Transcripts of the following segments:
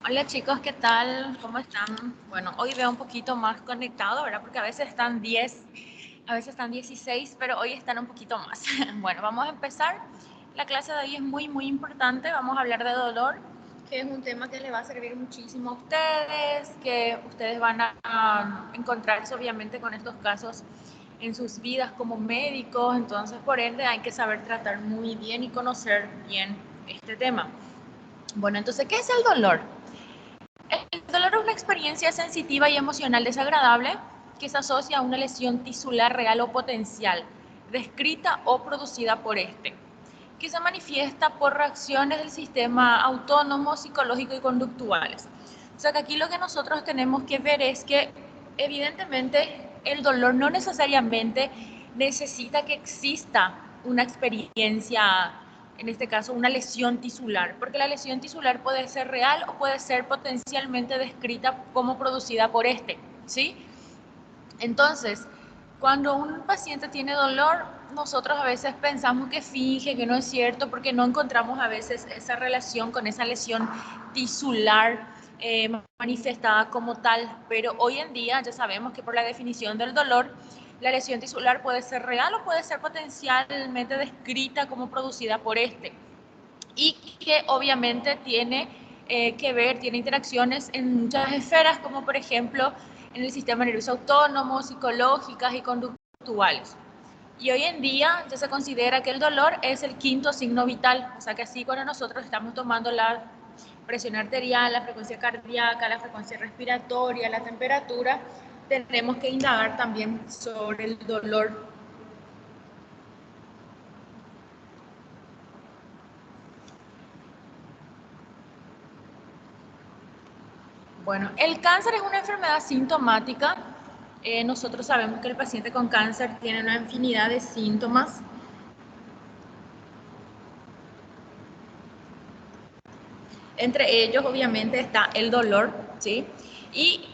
Hola chicos, ¿qué tal? ¿Cómo están? Bueno, hoy veo un poquito más conectado, ¿verdad? Porque a veces están 10, a veces están 16, pero hoy están un poquito más. Bueno, vamos a empezar. La clase de hoy es muy importante. Vamos a hablar de dolor, que es un tema que les va a servir muchísimo a ustedes, que ustedes van a encontrarse obviamente con estos casos en sus vidas como médicos. Entonces, por ende, hay que saber tratar muy bien y conocer bien este tema. Bueno, entonces, ¿qué es el dolor? El dolor es una experiencia sensitiva y emocional desagradable que se asocia a una lesión tisular real o potencial, descrita o producida por este, que se manifiesta por reacciones del sistema autónomo, psicológico y conductuales. O sea que aquí lo que nosotros tenemos que ver es que evidentemente el dolor no necesariamente necesita que exista una experiencia, en este caso una lesión tisular, porque la lesión tisular puede ser real o puede ser potencialmente descrita como producida por este, ¿sí? Entonces, cuando un paciente tiene dolor, nosotros a veces pensamos que finge, que no es cierto, porque no encontramos a veces esa relación con esa lesión tisular manifestada como tal, pero hoy en día ya sabemos que por la definición del dolor, la lesión tisular puede ser real o puede ser potencialmente descrita como producida por este, y que obviamente tiene que ver, tiene interacciones en muchas esferas, como por ejemplo en el sistema nervioso autónomo, psicológicas y conductuales. Y hoy en día ya se considera que el dolor es el quinto signo vital, o sea que así cuando nosotros estamos tomando la presión arterial, la frecuencia cardíaca, la frecuencia respiratoria, la temperatura, tenemos que indagar también sobre el dolor. Bueno, el cáncer es una enfermedad sintomática. Nosotros sabemos que el paciente con cáncer tiene una infinidad de síntomas. Entre ellos, obviamente, está el dolor, ¿sí? Y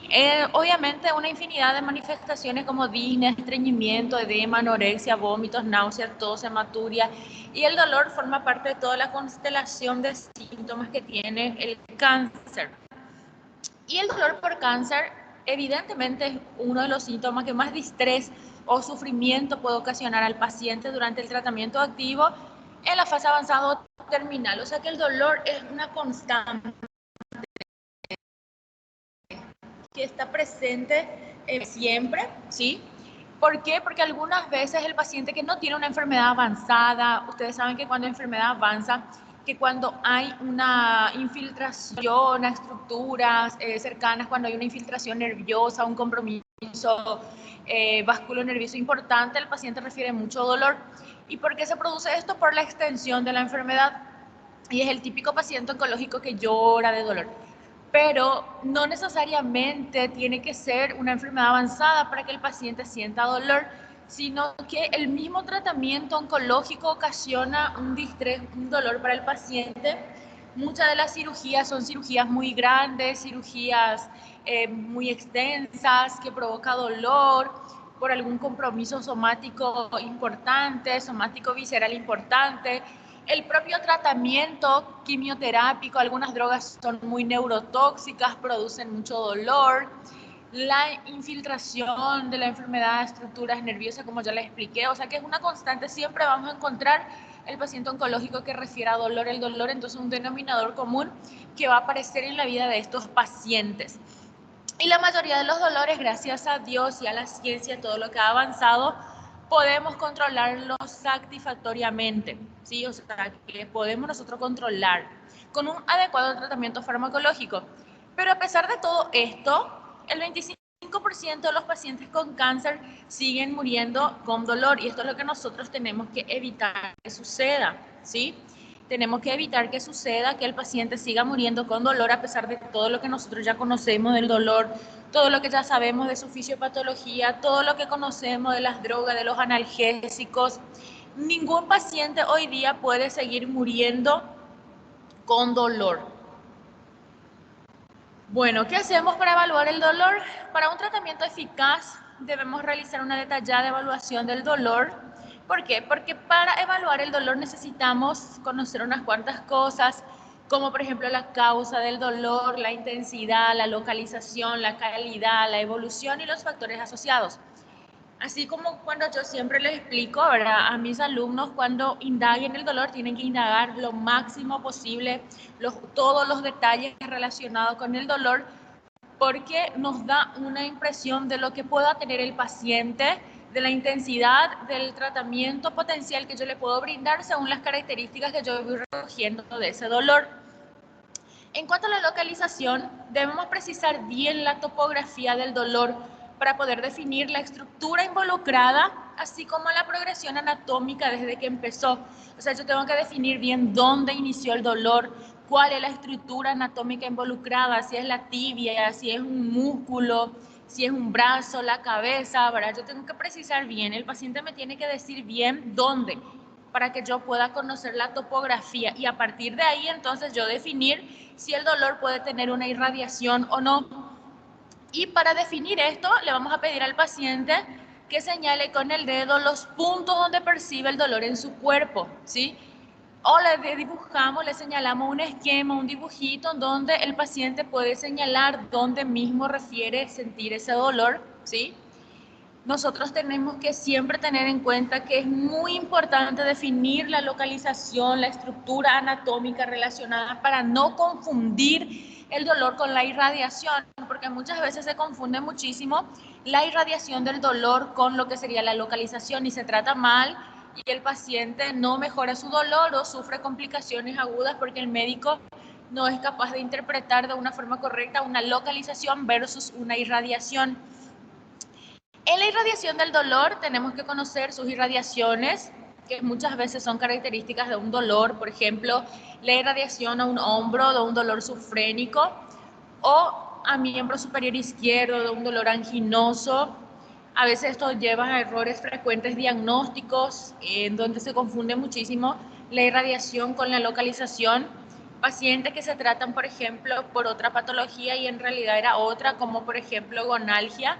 obviamente una infinidad de manifestaciones como disnea, estreñimiento, edema, anorexia, vómitos, náuseas, tos, hematuria. Y el dolor forma parte de toda la constelación de síntomas que tiene el cáncer. Y el dolor por cáncer, evidentemente, es uno de los síntomas que más distrés o sufrimiento puede ocasionar al paciente durante el tratamiento activo en la fase avanzada o terminal. O sea que el dolor es una constante que está presente siempre, ¿sí? ¿Por qué? Porque algunas veces el paciente que no tiene una enfermedad avanzada, ustedes saben que cuando la enfermedad avanza, que cuando hay una infiltración a estructuras cercanas, cuando hay una infiltración nerviosa, un compromiso vasculonervioso importante, el paciente refiere mucho dolor. ¿Y por qué se produce esto? Por la extensión de la enfermedad. Y es el típico paciente oncológico que llora de dolor, pero no necesariamente tiene que ser una enfermedad avanzada para que el paciente sienta dolor, sino que el mismo tratamiento oncológico ocasiona un distrés, un dolor para el paciente. Muchas de las cirugías son cirugías muy grandes, cirugías muy extensas, que provoca dolor por algún compromiso somático importante, somático visceral importante. El propio tratamiento quimioterápico, algunas drogas son muy neurotóxicas, producen mucho dolor. La infiltración de la enfermedad de estructuras nerviosas, como ya les expliqué, o sea que es una constante, siempre vamos a encontrar el paciente oncológico que refiere a dolor, el dolor, entonces un denominador común que va a aparecer en la vida de estos pacientes. Y la mayoría de los dolores, gracias a Dios y a la ciencia, todo lo que ha avanzado, podemos controlarlo satisfactoriamente, ¿sí? O sea, que podemos nosotros controlar con un adecuado tratamiento farmacológico. Pero a pesar de todo esto, el 25% de los pacientes con cáncer siguen muriendo con dolor y esto es lo que nosotros tenemos que evitar que suceda, ¿sí? Tenemos que evitar que suceda que el paciente siga muriendo con dolor a pesar de todo lo que nosotros ya conocemos del dolor, todo lo que ya sabemos de su fisiopatología, todo lo que conocemos de las drogas, de los analgésicos. Ningún paciente hoy día puede seguir muriendo con dolor. Bueno, ¿qué hacemos para evaluar el dolor? Para un tratamiento eficaz debemos realizar una detallada evaluación del dolor. ¿Por qué? Porque para evaluar el dolor necesitamos conocer unas cuantas cosas como por ejemplo la causa del dolor, la intensidad, la localización, la calidad, la evolución y los factores asociados. Así como cuando yo siempre les explico, ¿verdad?, a mis alumnos, cuando indaguen el dolor, tienen que indagar lo máximo posible, todos los detalles relacionados con el dolor, porque nos da una impresión de lo que pueda tener el paciente, de la intensidad del tratamiento potencial que yo le puedo brindar según las características que yo voy recogiendo de ese dolor. En cuanto a la localización, debemos precisar bien la topografía del dolor para poder definir la estructura involucrada, así como la progresión anatómica desde que empezó. O sea, yo tengo que definir bien dónde inició el dolor, cuál es la estructura anatómica involucrada, si es la tibia, si es un músculo, si es un brazo, la cabeza, ¿verdad? Yo tengo que precisar bien, el paciente me tiene que decir bien dónde, para que yo pueda conocer la topografía y a partir de ahí entonces yo definir si el dolor puede tener una irradiación o no. Y para definir esto le vamos a pedir al paciente que señale con el dedo los puntos donde percibe el dolor en su cuerpo, ¿sí? O le dibujamos, le señalamos un esquema, un dibujito donde el paciente puede señalar dónde mismo refiere sentir ese dolor, ¿sí? Nosotros tenemos que siempre tener en cuenta que es muy importante definir la localización, la estructura anatómica relacionada para no confundir el dolor con la irradiación, porque muchas veces se confunde muchísimo la irradiación del dolor con lo que sería la localización y se trata mal y el paciente no mejora su dolor o sufre complicaciones agudas porque el médico no es capaz de interpretar de una forma correcta una localización versus una irradiación. En la irradiación del dolor tenemos que conocer sus irradiaciones, que muchas veces son características de un dolor, por ejemplo, la irradiación a un hombro de un dolor sufrénico o a miembro superior izquierdo de un dolor anginoso. A veces esto lleva a errores frecuentes diagnósticos, en donde se confunde muchísimo la irradiación con la localización. Pacientes que se tratan, por ejemplo, por otra patología y en realidad era otra, como por ejemplo gonalgia,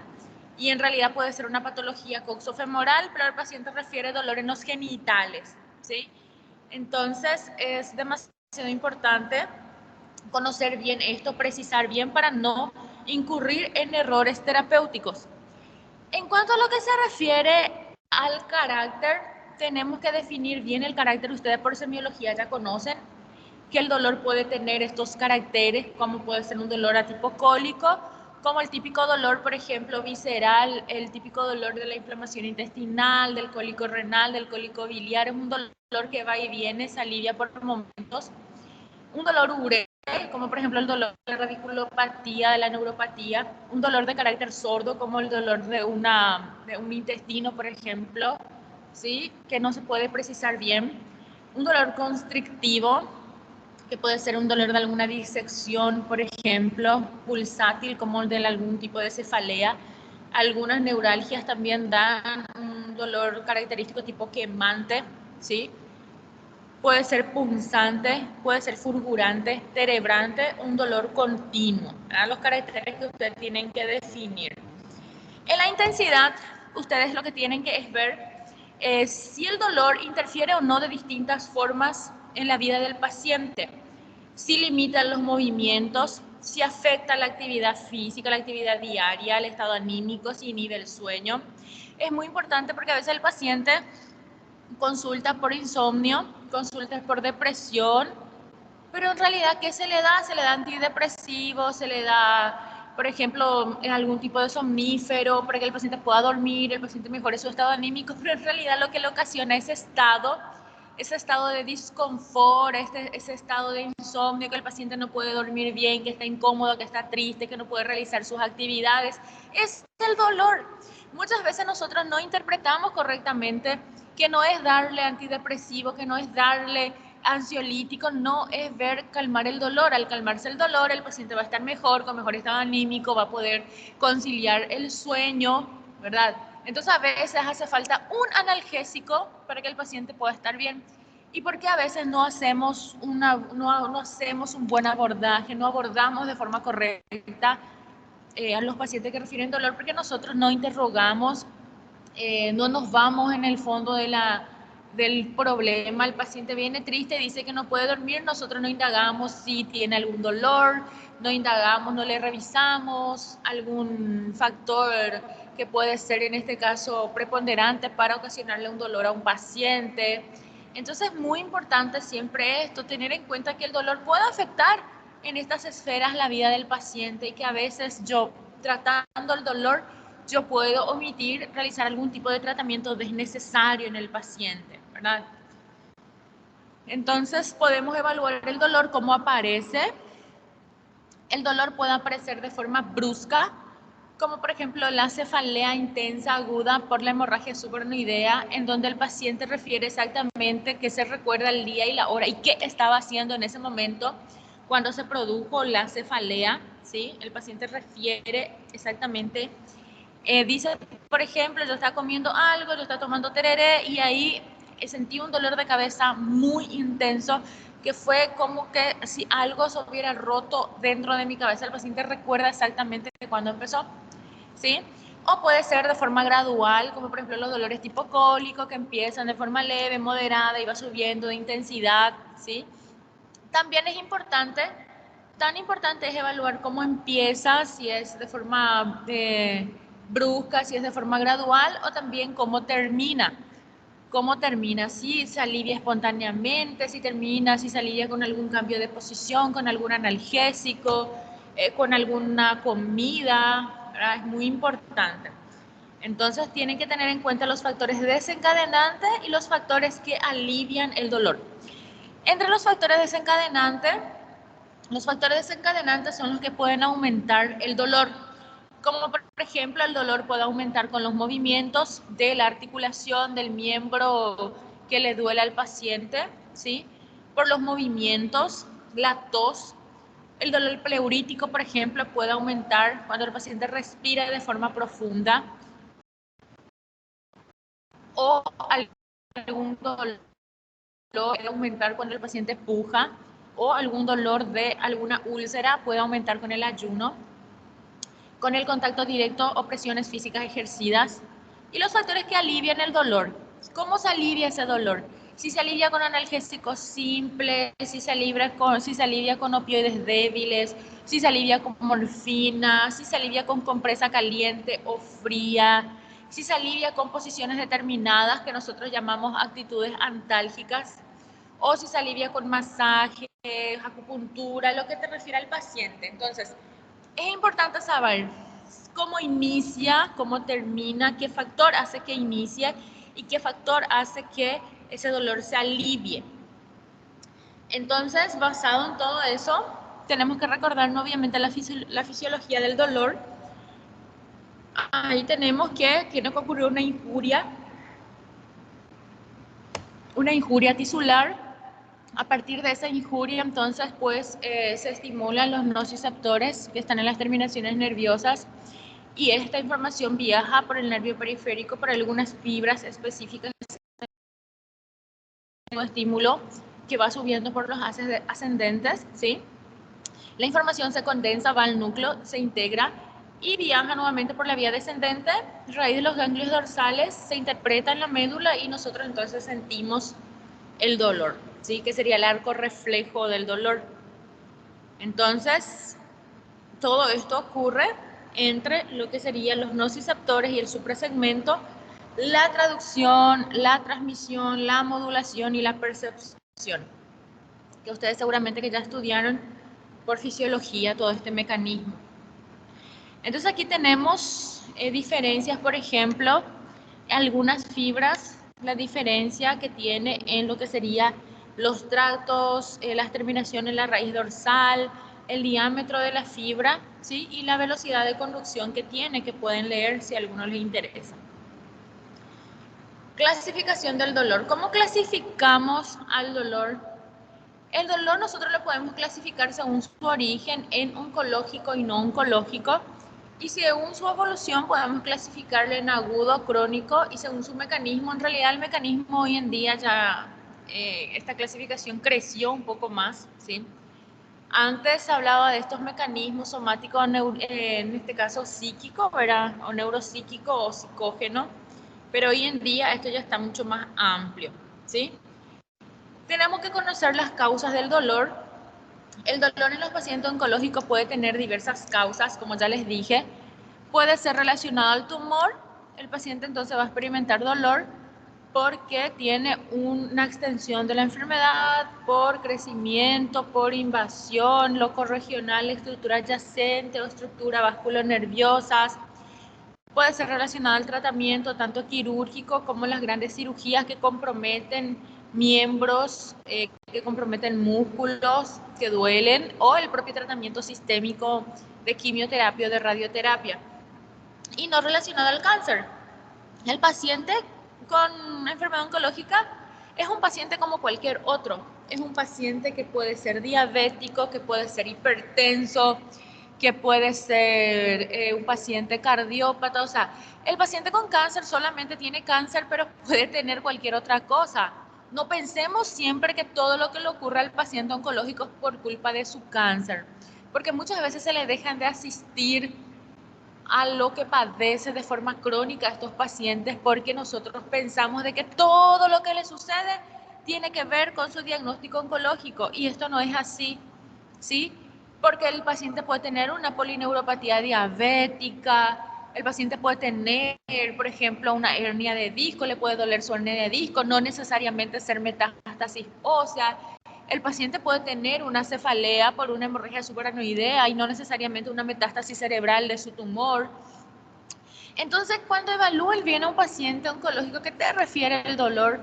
y en realidad puede ser una patología coxofemoral, pero el paciente refiere dolor en los genitales, ¿sí? Entonces es demasiado importante conocer bien esto, precisar bien para no incurrir en errores terapéuticos. En cuanto a lo que se refiere al carácter, tenemos que definir bien el carácter. Ustedes por semiología ya conocen que el dolor puede tener estos caracteres, como puede ser un dolor a tipo cólico, como el típico dolor, por ejemplo, visceral, el típico dolor de la inflamación intestinal, del cólico renal, del cólico biliar. Es un dolor que va y viene, se alivia por momentos. Un dolor urétrico, como por ejemplo el dolor de la radiculopatía, de la neuropatía. Un dolor de carácter sordo, como el dolor de un intestino, por ejemplo, ¿sí?, que no se puede precisar bien. Un dolor constrictivo, que puede ser un dolor de alguna disección, por ejemplo, pulsátil, como el de algún tipo de cefalea. Algunas neuralgias también dan un dolor característico tipo quemante, ¿sí? Puede ser punzante, puede ser fulgurante, terebrante, un dolor continuo. ¿Verdad? Los caracteres que ustedes tienen que definir. En la intensidad, ustedes lo que tienen que es ver si el dolor interfiere o no de distintas formas en la vida del paciente, si limita los movimientos, si afecta la actividad física, la actividad diaria, el estado anímico, si inhibe el sueño. Es muy importante porque a veces el paciente consulta por insomnio, consulta por depresión, pero en realidad, ¿qué se le da? Se le da antidepresivos, se le da, por ejemplo, algún tipo de somnífero para que el paciente pueda dormir, el paciente mejore su estado anímico, pero en realidad lo que le ocasiona ese estado de disconfort, ese estado de insomnio, que el paciente no puede dormir bien, que está incómodo, que está triste, que no puede realizar sus actividades, es el dolor. Muchas veces nosotros no interpretamos correctamente que no es darle antidepresivo, que no es darle ansiolítico, no es ver calmar el dolor. Al calmarse el dolor, el paciente va a estar mejor, con mejor estado anímico, va a poder conciliar el sueño, ¿verdad? Entonces a veces hace falta un analgésico para que el paciente pueda estar bien. ¿Y por qué a veces no hacemos un buen abordaje, no abordamos de forma correcta a los pacientes que refieren dolor? Porque nosotros no interrogamos, no nos vamos en el fondo de del problema. El paciente viene triste, dice que no puede dormir, nosotros no indagamos si tiene algún dolor, no indagamos, no le revisamos algún factor que puede ser en este caso preponderante para ocasionarle un dolor a un paciente. Entonces es muy importante siempre esto, tener en cuenta que el dolor puede afectar en estas esferas la vida del paciente y que a veces yo, tratando el dolor, yo puedo omitir realizar algún tipo de tratamiento desnecesario en el paciente, ¿verdad? Entonces podemos evaluar el dolor, cómo aparece. El dolor puede aparecer de forma brusca, como por ejemplo la cefalea intensa aguda por la hemorragia subaracnoidea, en donde el paciente refiere exactamente que se recuerda el día y la hora y qué estaba haciendo en ese momento cuando se produjo la cefalea, ¿sí? El paciente refiere exactamente, dice, por ejemplo, yo estaba comiendo algo, yo estaba tomando tereré y ahí sentí un dolor de cabeza muy intenso, que fue como que si algo se hubiera roto dentro de mi cabeza. El paciente recuerda exactamente cuándo empezó, ¿sí? O puede ser de forma gradual, como por ejemplo los dolores tipo cólico, que empiezan de forma leve, moderada y va subiendo de intensidad, ¿sí? También es importante, tan importante es evaluar cómo empieza, si es de forma brusca, si es de forma gradual, o también cómo termina. Cómo termina, si se alivia espontáneamente, si termina, si se alivia con algún cambio de posición, con algún analgésico, con alguna comida, ¿verdad? Es muy importante. Entonces tienen que tener en cuenta los factores desencadenantes y los factores que alivian el dolor. Entre los factores desencadenantes son los que pueden aumentar el dolor, como por ejemplo el dolor puede aumentar con los movimientos de la articulación del miembro que le duele al paciente, ¿sí? Por los movimientos, la tos, el dolor pleurítico, por ejemplo, puede aumentar cuando el paciente respira de forma profunda, o algún dolor puede aumentar cuando el paciente puja, o algún dolor de alguna úlcera puede aumentar con el ayuno, con el contacto directo o presiones físicas ejercidas. Y los factores que alivian el dolor. ¿Cómo se alivia ese dolor? Si se alivia con analgésicos simples, si se alivia con opioides débiles, si se alivia con morfina, si se alivia con compresa caliente o fría, si se alivia con posiciones determinadas que nosotros llamamos actitudes antálgicas, o si se alivia con masajes, acupuntura, lo que te refiere al paciente. Entonces, es importante saber cómo inicia, cómo termina, qué factor hace que inicie y qué factor hace que ese dolor se alivie. Entonces, basado en todo eso, tenemos que recordar obviamente la fisiología del dolor. Ahí tenemos que tiene que ocurrir una injuria tisular. A partir de esa injuria, entonces, pues se estimulan los nociceptores que están en las terminaciones nerviosas, y esta información viaja por el nervio periférico por algunas fibras específicas de estímulo que va subiendo por los haces ascendentes, ¿sí? La información se condensa, va al núcleo, se integra y viaja nuevamente por la vía descendente, a raíz de los ganglios dorsales, se interpreta en la médula y nosotros entonces sentimos el dolor, ¿sí? Que sería el arco reflejo del dolor. Entonces, todo esto ocurre entre lo que serían los nociceptores y el suprasegmento, la traducción, la transmisión, la modulación y la percepción, que ustedes seguramente que ya estudiaron por fisiología todo este mecanismo. Entonces aquí tenemos diferencias, por ejemplo, algunas fibras, la diferencia que tiene en lo que sería los tractos, las terminaciones en la raíz dorsal, el diámetro de la fibra, ¿sí? Y la velocidad de conducción que tiene, que pueden leer si a alguno les interesa. Clasificación del dolor. ¿Cómo clasificamos al dolor? El dolor nosotros lo podemos clasificar según su origen en oncológico y no oncológico, y según su evolución podemos clasificarle en agudo, crónico, y según su mecanismo. En realidad el mecanismo hoy en día ya, esta clasificación creció un poco más, ¿sí? Antes se hablaba de estos mecanismos somáticos, en este caso psíquico, ¿verdad? O neuropsíquico o psicógeno, pero hoy en día esto ya está mucho más amplio, ¿sí? Tenemos que conocer las causas del dolor. El dolor en los pacientes oncológicos puede tener diversas causas, como ya les dije. Puede ser relacionado al tumor. El paciente entonces va a experimentar dolor porque tiene una extensión de la enfermedad, por crecimiento, por invasión locorregional, estructura adyacente o estructura vasculonerviosas. Puede ser relacionado al tratamiento tanto quirúrgico como las grandes cirugías que comprometen miembros, que comprometen músculos que duelen, o el propio tratamiento sistémico de quimioterapia o de radioterapia. Y no relacionado al cáncer. El paciente con enfermedad oncológica es un paciente como cualquier otro. Es un paciente que puede ser diabético, que puede ser hipertenso, que puede ser un paciente cardiópata. O sea, el paciente con cáncer solamente tiene cáncer, pero puede tener cualquier otra cosa. No pensemos siempre que todo lo que le ocurre al paciente oncológico es por culpa de su cáncer, porque muchas veces se le dejan de asistir a lo que padece de forma crónica a estos pacientes, porque nosotros pensamos de que todo lo que le sucede tiene que ver con su diagnóstico oncológico, y esto no es así, ¿sí? Porque el paciente puede tener una polineuropatía diabética, el paciente puede tener, por ejemplo, una hernia de disco, le puede doler su hernia de disco, no necesariamente ser metástasis ósea. El paciente puede tener una cefalea por una hemorragia subaracnoidea y no necesariamente una metástasis cerebral de su tumor. Entonces, cuando evalúen bien a un paciente oncológico que te refiere el dolor,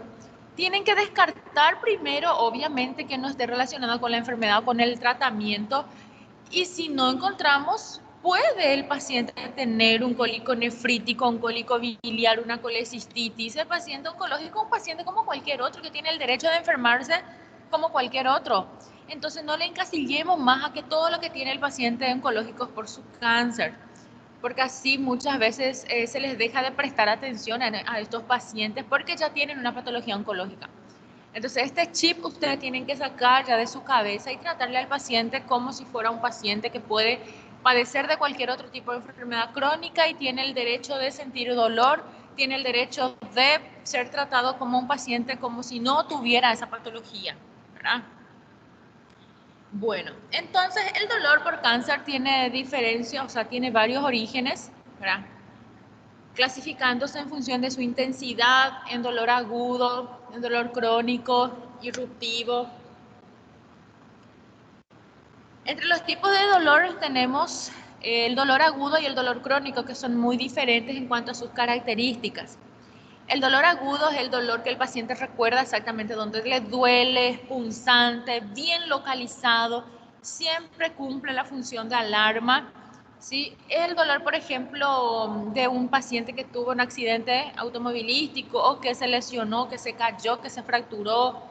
tienen que descartar primero, obviamente, que no esté relacionado con la enfermedad o con el tratamiento. Y si no encontramos, puede el paciente tener un cólico nefrítico, un cólico biliar, una colecistitis. El paciente oncológico es un paciente como cualquier otro que tiene el derecho de enfermarse como cualquier otro. Entonces no le encasillemos más a que todo lo que tiene el paciente oncológico es por su cáncer, porque así muchas veces se les deja de prestar atención a estos pacientes porque ya tienen una patología oncológica. Entonces, este chip ustedes tienen que sacar ya de su cabeza y tratarle al paciente como si fuera un paciente que puede padecer de cualquier otro tipo de enfermedad crónica y tiene el derecho de sentir dolor, tiene el derecho de ser tratado como un paciente como si no tuviera esa patología, ¿verdad? Bueno, entonces el dolor por cáncer tiene diferencia, o sea, tiene varios orígenes, ¿verdad? Clasificándose en función de su intensidad, en dolor agudo, en dolor crónico, irruptivo. Entre los tipos de dolor tenemos el dolor agudo y el dolor crónico, que son muy diferentes en cuanto a sus características. El dolor agudo es el dolor que el paciente recuerda exactamente dónde le duele, es punzante, bien localizado, siempre cumple la función de alarma. ¿Sí? El dolor, por ejemplo, de un paciente que tuvo un accidente automovilístico o que se lesionó, que se cayó, que se fracturó.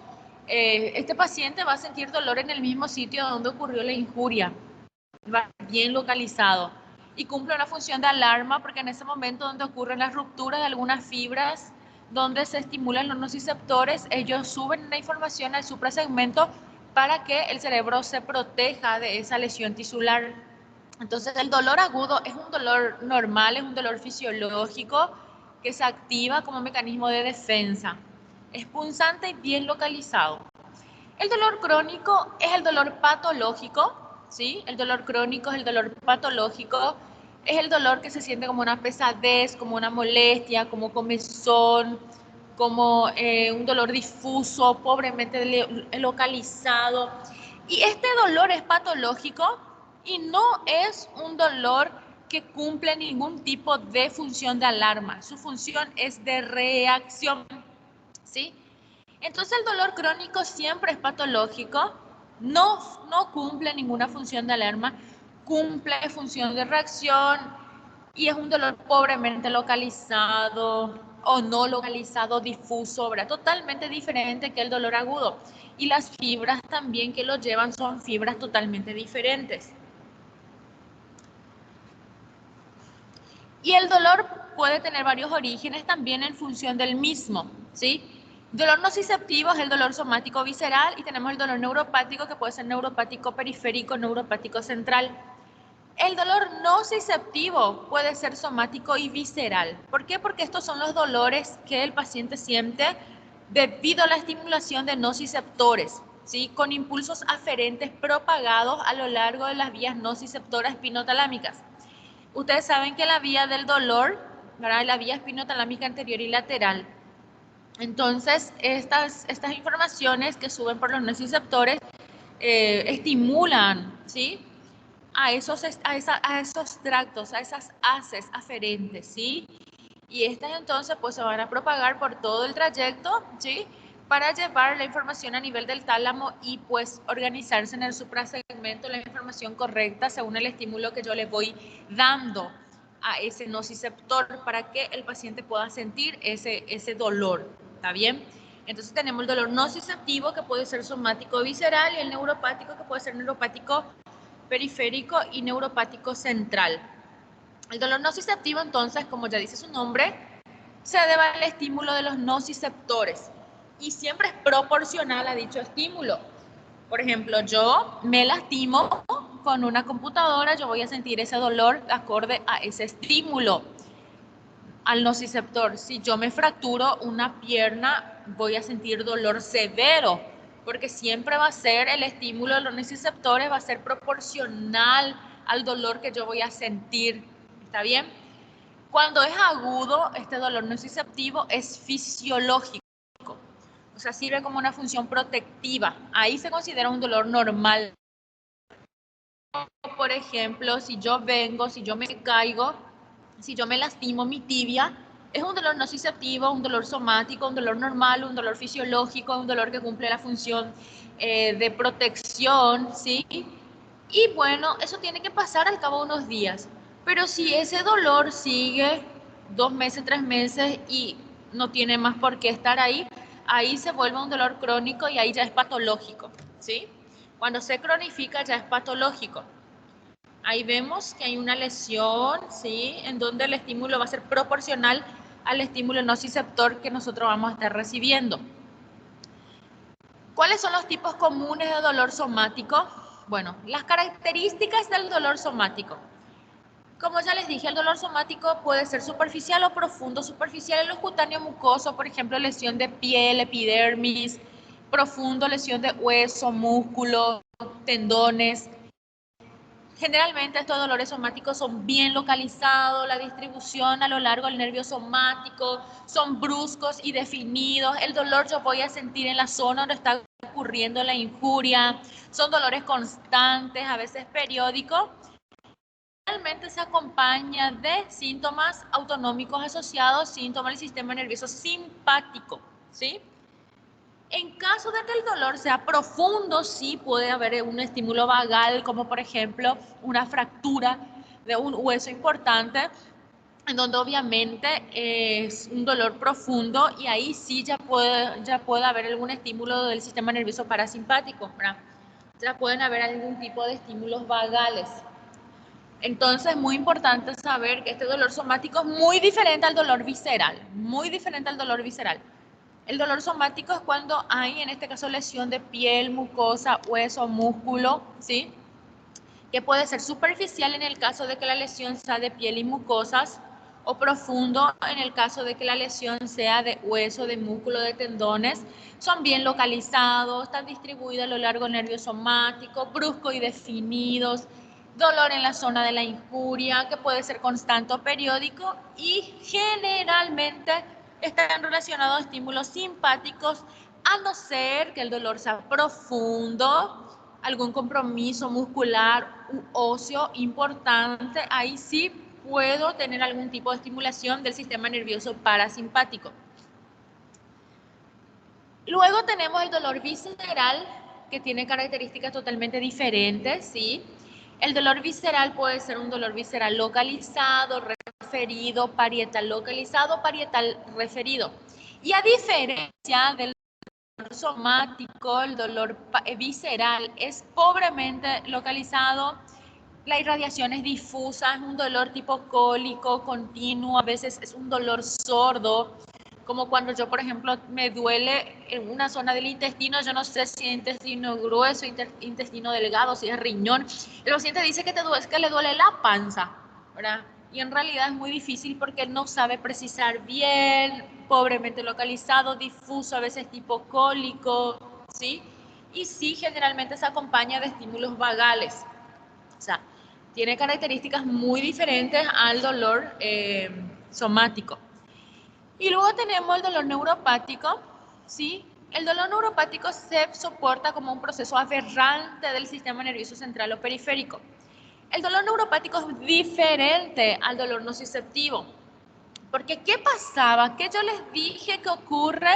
Este paciente va a sentir dolor en el mismo sitio donde ocurrió la injuria, va bien localizado y cumple una función de alarma porque en ese momento donde ocurren las rupturas de algunas fibras, donde se estimulan los nociceptores, ellos suben la información al suprasegmento para que el cerebro se proteja de esa lesión tisular. Entonces el dolor agudo es un dolor normal, es un dolor fisiológico que se activa como mecanismo de defensa. Es punzante y bien localizado. El dolor crónico es el dolor patológico, ¿sí? El dolor crónico es el dolor patológico, es el dolor que se siente como una pesadez, como una molestia, como comezón, como un dolor difuso, pobremente localizado. Y este dolor es patológico y no es un dolor que cumple ningún tipo de función de alarma. Su función es de reacción, ¿sí? Entonces el dolor crónico siempre es patológico, no cumple ninguna función de alarma, cumple función de reacción y es un dolor pobremente localizado o no localizado, difuso, ¿verdad? Totalmente diferente que el dolor agudo. Y las fibras también que lo llevan son fibras totalmente diferentes. Y el dolor puede tener varios orígenes también en función del mismo, ¿sí? Dolor nociceptivo es el dolor somático visceral y tenemos el dolor neuropático que puede ser neuropático periférico, neuropático central. El dolor nociceptivo puede ser somático y visceral. ¿Por qué? Porque estos son los dolores que el paciente siente debido a la estimulación de nociceptores, ¿sí? Con impulsos aferentes propagados a lo largo de las vías nociceptoras espinotalámicas. Ustedes saben que la vía del dolor, ¿verdad? La vía espinotalámica anterior y lateral. Entonces, estas informaciones que suben por los nociceptores estimulan, ¿sí? A esos tractos, a esas haces aferentes, ¿sí? Y estas entonces pues se van a propagar por todo el trayecto, ¿sí? Para llevar la información a nivel del tálamo y pues organizarse en el suprasegmento la información correcta según el estímulo que yo le voy dando a ese nociceptor para que el paciente pueda sentir ese dolor, ¿está bien? Entonces tenemos el dolor nociceptivo que puede ser somático visceral y el neuropático que puede ser neuropático periférico y neuropático central. El dolor nociceptivo, entonces, como ya dice su nombre, se debe al estímulo de los nociceptores y siempre es proporcional a dicho estímulo. Por ejemplo, yo me lastimo con una computadora, yo voy a sentir ese dolor acorde a ese estímulo, al nociceptor. Si yo me fracturo una pierna, voy a sentir dolor severo, porque siempre va a ser el estímulo de los nociceptores, va a ser proporcional al dolor que yo voy a sentir. ¿Está bien? Cuando es agudo, este dolor nociceptivo es fisiológico, o sea, sirve como una función protectiva. Ahí se considera un dolor normal. Por ejemplo, si yo me caigo, si yo me lastimo mi tibia, es un dolor nociceptivo, un dolor somático, un dolor normal, un dolor fisiológico, un dolor que cumple la función de protección, ¿sí? Y bueno, eso tiene que pasar al cabo de unos días. Pero si ese dolor sigue 2 meses, 3 meses y no tiene más por qué estar ahí, ahí se vuelve un dolor crónico y ahí ya es patológico, ¿sí? Cuando se cronifica ya es patológico. Ahí vemos que hay una lesión, ¿sí? En donde el estímulo va a ser proporcional al estímulo nociceptor que nosotros vamos a estar recibiendo. ¿Cuáles son los tipos comunes de dolor somático? Bueno, las características del dolor somático. Como ya les dije, el dolor somático puede ser superficial o profundo. Superficial en los cutáneos mucosos, por ejemplo, lesión de piel, epidermis. Profundo, lesión de hueso, músculo, tendones. Generalmente estos dolores somáticos son bien localizados, la distribución a lo largo del nervio somático, son bruscos y definidos. El dolor yo voy a sentir en la zona donde está ocurriendo la injuria. Son dolores constantes, a veces periódicos. Realmente se acompaña de síntomas autonómicos asociados, síntomas del sistema nervioso simpático, ¿sí? En caso de que el dolor sea profundo, sí puede haber un estímulo vagal, como por ejemplo una fractura de un hueso importante, en donde obviamente es un dolor profundo y ahí sí ya puede haber algún estímulo del sistema nervioso parasimpático, ¿verdad? Ya pueden haber algún tipo de estímulos vagales. Entonces, muy importante saber que este dolor somático es muy diferente al dolor visceral, muy diferente al dolor visceral. El dolor somático es cuando hay, en este caso, lesión de piel, mucosa, hueso, músculo, ¿sí? Que puede ser superficial en el caso de que la lesión sea de piel y mucosas, o profundo en el caso de que la lesión sea de hueso, de músculo, de tendones. Son bien localizados, están distribuidos a lo largo del nervio somático, bruscos y definidos. Dolor en la zona de la injuria, que puede ser constante o periódico, y generalmente están relacionados a estímulos simpáticos, a no ser que el dolor sea profundo, algún compromiso muscular u óseo importante, ahí sí puedo tener algún tipo de estimulación del sistema nervioso parasimpático. Luego tenemos el dolor visceral, que tiene características totalmente diferentes, ¿sí? El dolor visceral puede ser un dolor visceral localizado, referido, parietal localizado, parietal referido. Y a diferencia del dolor somático, el dolor visceral es pobremente localizado, la irradiación es difusa, es un dolor tipo cólico, continuo, a veces es un dolor sordo, como cuando yo, por ejemplo, me duele en una zona del intestino, yo no sé si es intestino grueso, intestino delgado, si es riñón. El paciente dice que le duele la panza, ¿verdad? Y en realidad es muy difícil porque no sabe precisar bien, pobremente localizado, difuso, a veces tipo cólico, ¿sí? Y sí, generalmente se acompaña de estímulos vagales. O sea, tiene características muy diferentes al dolor somático. Y luego tenemos el dolor neuropático, ¿sí? El dolor neuropático se soporta como un proceso aberrante del sistema nervioso central o periférico. El dolor neuropático es diferente al dolor nociceptivo. Porque ¿qué pasaba? ¿Qué yo les dije que ocurre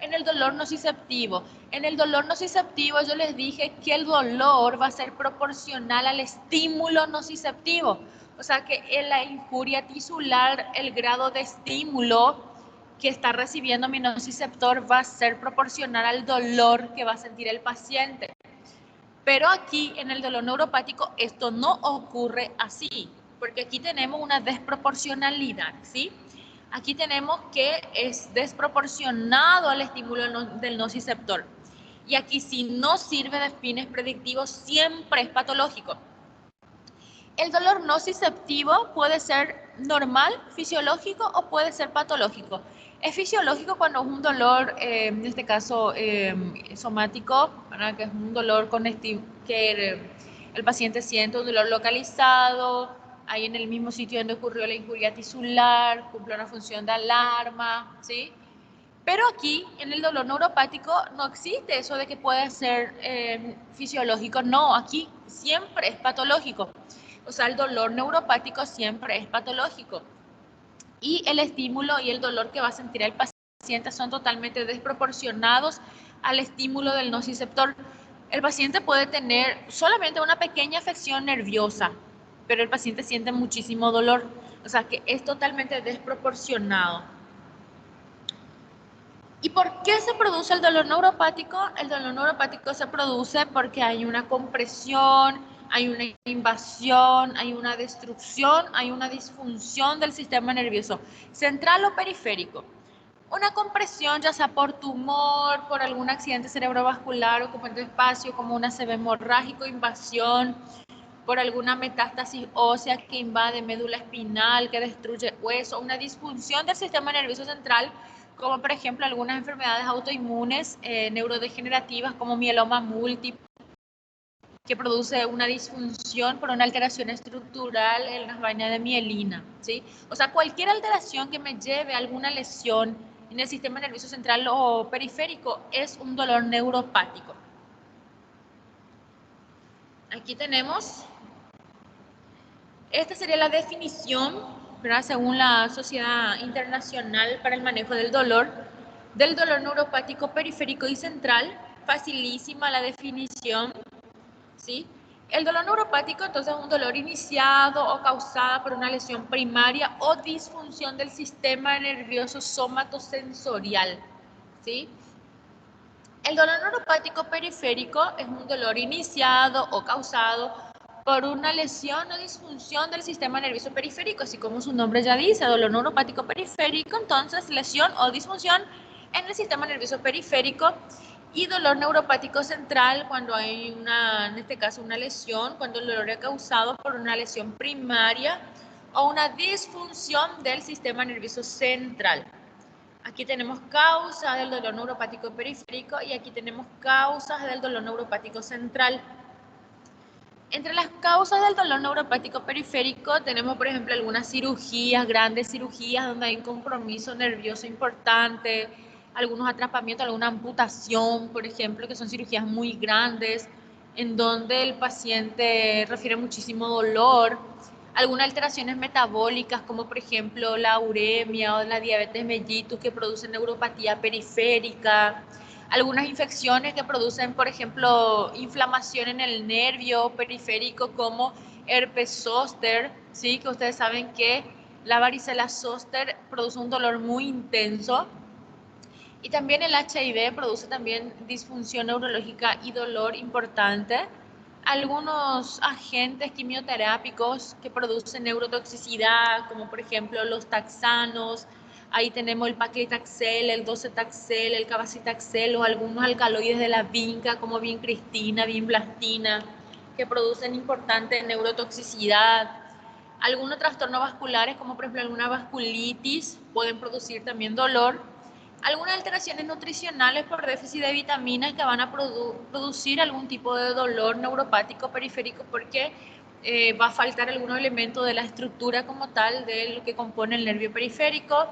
en el dolor nociceptivo? En el dolor nociceptivo yo les dije que el dolor va a ser proporcional al estímulo nociceptivo. O sea que en la injuria tisular, el grado de estímulo que está recibiendo mi nociceptor va a ser proporcional al dolor que va a sentir el paciente. Pero aquí en el dolor neuropático esto no ocurre así, porque aquí tenemos una desproporcionalidad, ¿sí? Aquí tenemos que es desproporcionado al estímulo del nociceptor. Y aquí si no sirve de fines predictivos, siempre es patológico. El dolor nociceptivo puede ser normal, fisiológico o puede ser patológico. Es fisiológico cuando es un dolor, en este caso somático, ¿verdad? Que es un dolor que el paciente siente un dolor localizado, ahí en el mismo sitio donde ocurrió la injuria tisular, cumple una función de alarma, ¿sí? Pero aquí, en el dolor neuropático, no existe eso de que puede ser fisiológico. No, aquí siempre es patológico. O sea, el dolor neuropático siempre es patológico. Y el estímulo y el dolor que va a sentir el paciente son totalmente desproporcionados al estímulo del nociceptor. El paciente puede tener solamente una pequeña afección nerviosa, pero el paciente siente muchísimo dolor. O sea, que es totalmente desproporcionado. ¿Y por qué se produce el dolor neuropático? El dolor neuropático se produce porque hay una compresión, hay una invasión, hay una destrucción, hay una disfunción del sistema nervioso central o periférico. Una compresión, ya sea por tumor, por algún accidente cerebrovascular ocupando espacio, como un ACV hemorrágico, invasión, por alguna metástasis ósea que invade médula espinal, que destruye hueso, una disfunción del sistema nervioso central, como por ejemplo algunas enfermedades autoinmunes neurodegenerativas como mieloma múltiple, que produce una disfunción por una alteración estructural en las vainas de mielina, ¿sí? O sea, cualquier alteración que me lleve a alguna lesión en el sistema nervioso central o periférico es un dolor neuropático. Aquí tenemos, esta sería la definición, ¿verdad? Según la Sociedad Internacional para el Manejo del dolor neuropático periférico y central. Facilísima la definición, ¿sí? El dolor neuropático entonces es un dolor iniciado o causado por una lesión primaria o disfunción del sistema nervioso somatosensorial, ¿sí? El dolor neuropático periférico es un dolor iniciado o causado por una lesión o disfunción del sistema nervioso periférico, así como su nombre ya dice, dolor neuropático periférico, entonces lesión o disfunción en el sistema nervioso periférico. Y dolor neuropático central cuando hay en este caso una lesión, cuando el dolor es causado por una lesión primaria o una disfunción del sistema nervioso central. Aquí tenemos causas del dolor neuropático periférico y aquí tenemos causas del dolor neuropático central. Entre las causas del dolor neuropático periférico tenemos, por ejemplo, algunas cirugías, grandes cirugías donde hay un compromiso nervioso importante, algunos atrapamientos, alguna amputación, por ejemplo, que son cirugías muy grandes, en donde el paciente refiere muchísimo dolor, algunas alteraciones metabólicas, como por ejemplo la uremia o la diabetes mellitus, que producen neuropatía periférica, algunas infecciones que producen, por ejemplo, inflamación en el nervio periférico como herpes zóster, ¿sí? Que ustedes saben que la varicela zóster produce un dolor muy intenso. Y también el HIV produce también disfunción neurológica y dolor importante. Algunos agentes quimioterápicos que producen neurotoxicidad, como por ejemplo los taxanos, ahí tenemos el paclitaxel, el docetaxel, el cabazitaxel o algunos alcaloides de la vinca como vincristina, vinblastina, que producen importante neurotoxicidad. Algunos trastornos vasculares, como por ejemplo alguna vasculitis, pueden producir también dolor. Algunas alteraciones nutricionales por déficit de vitaminas que van a producir algún tipo de dolor neuropático periférico porque va a faltar algún elemento de la estructura como tal de lo que compone el nervio periférico.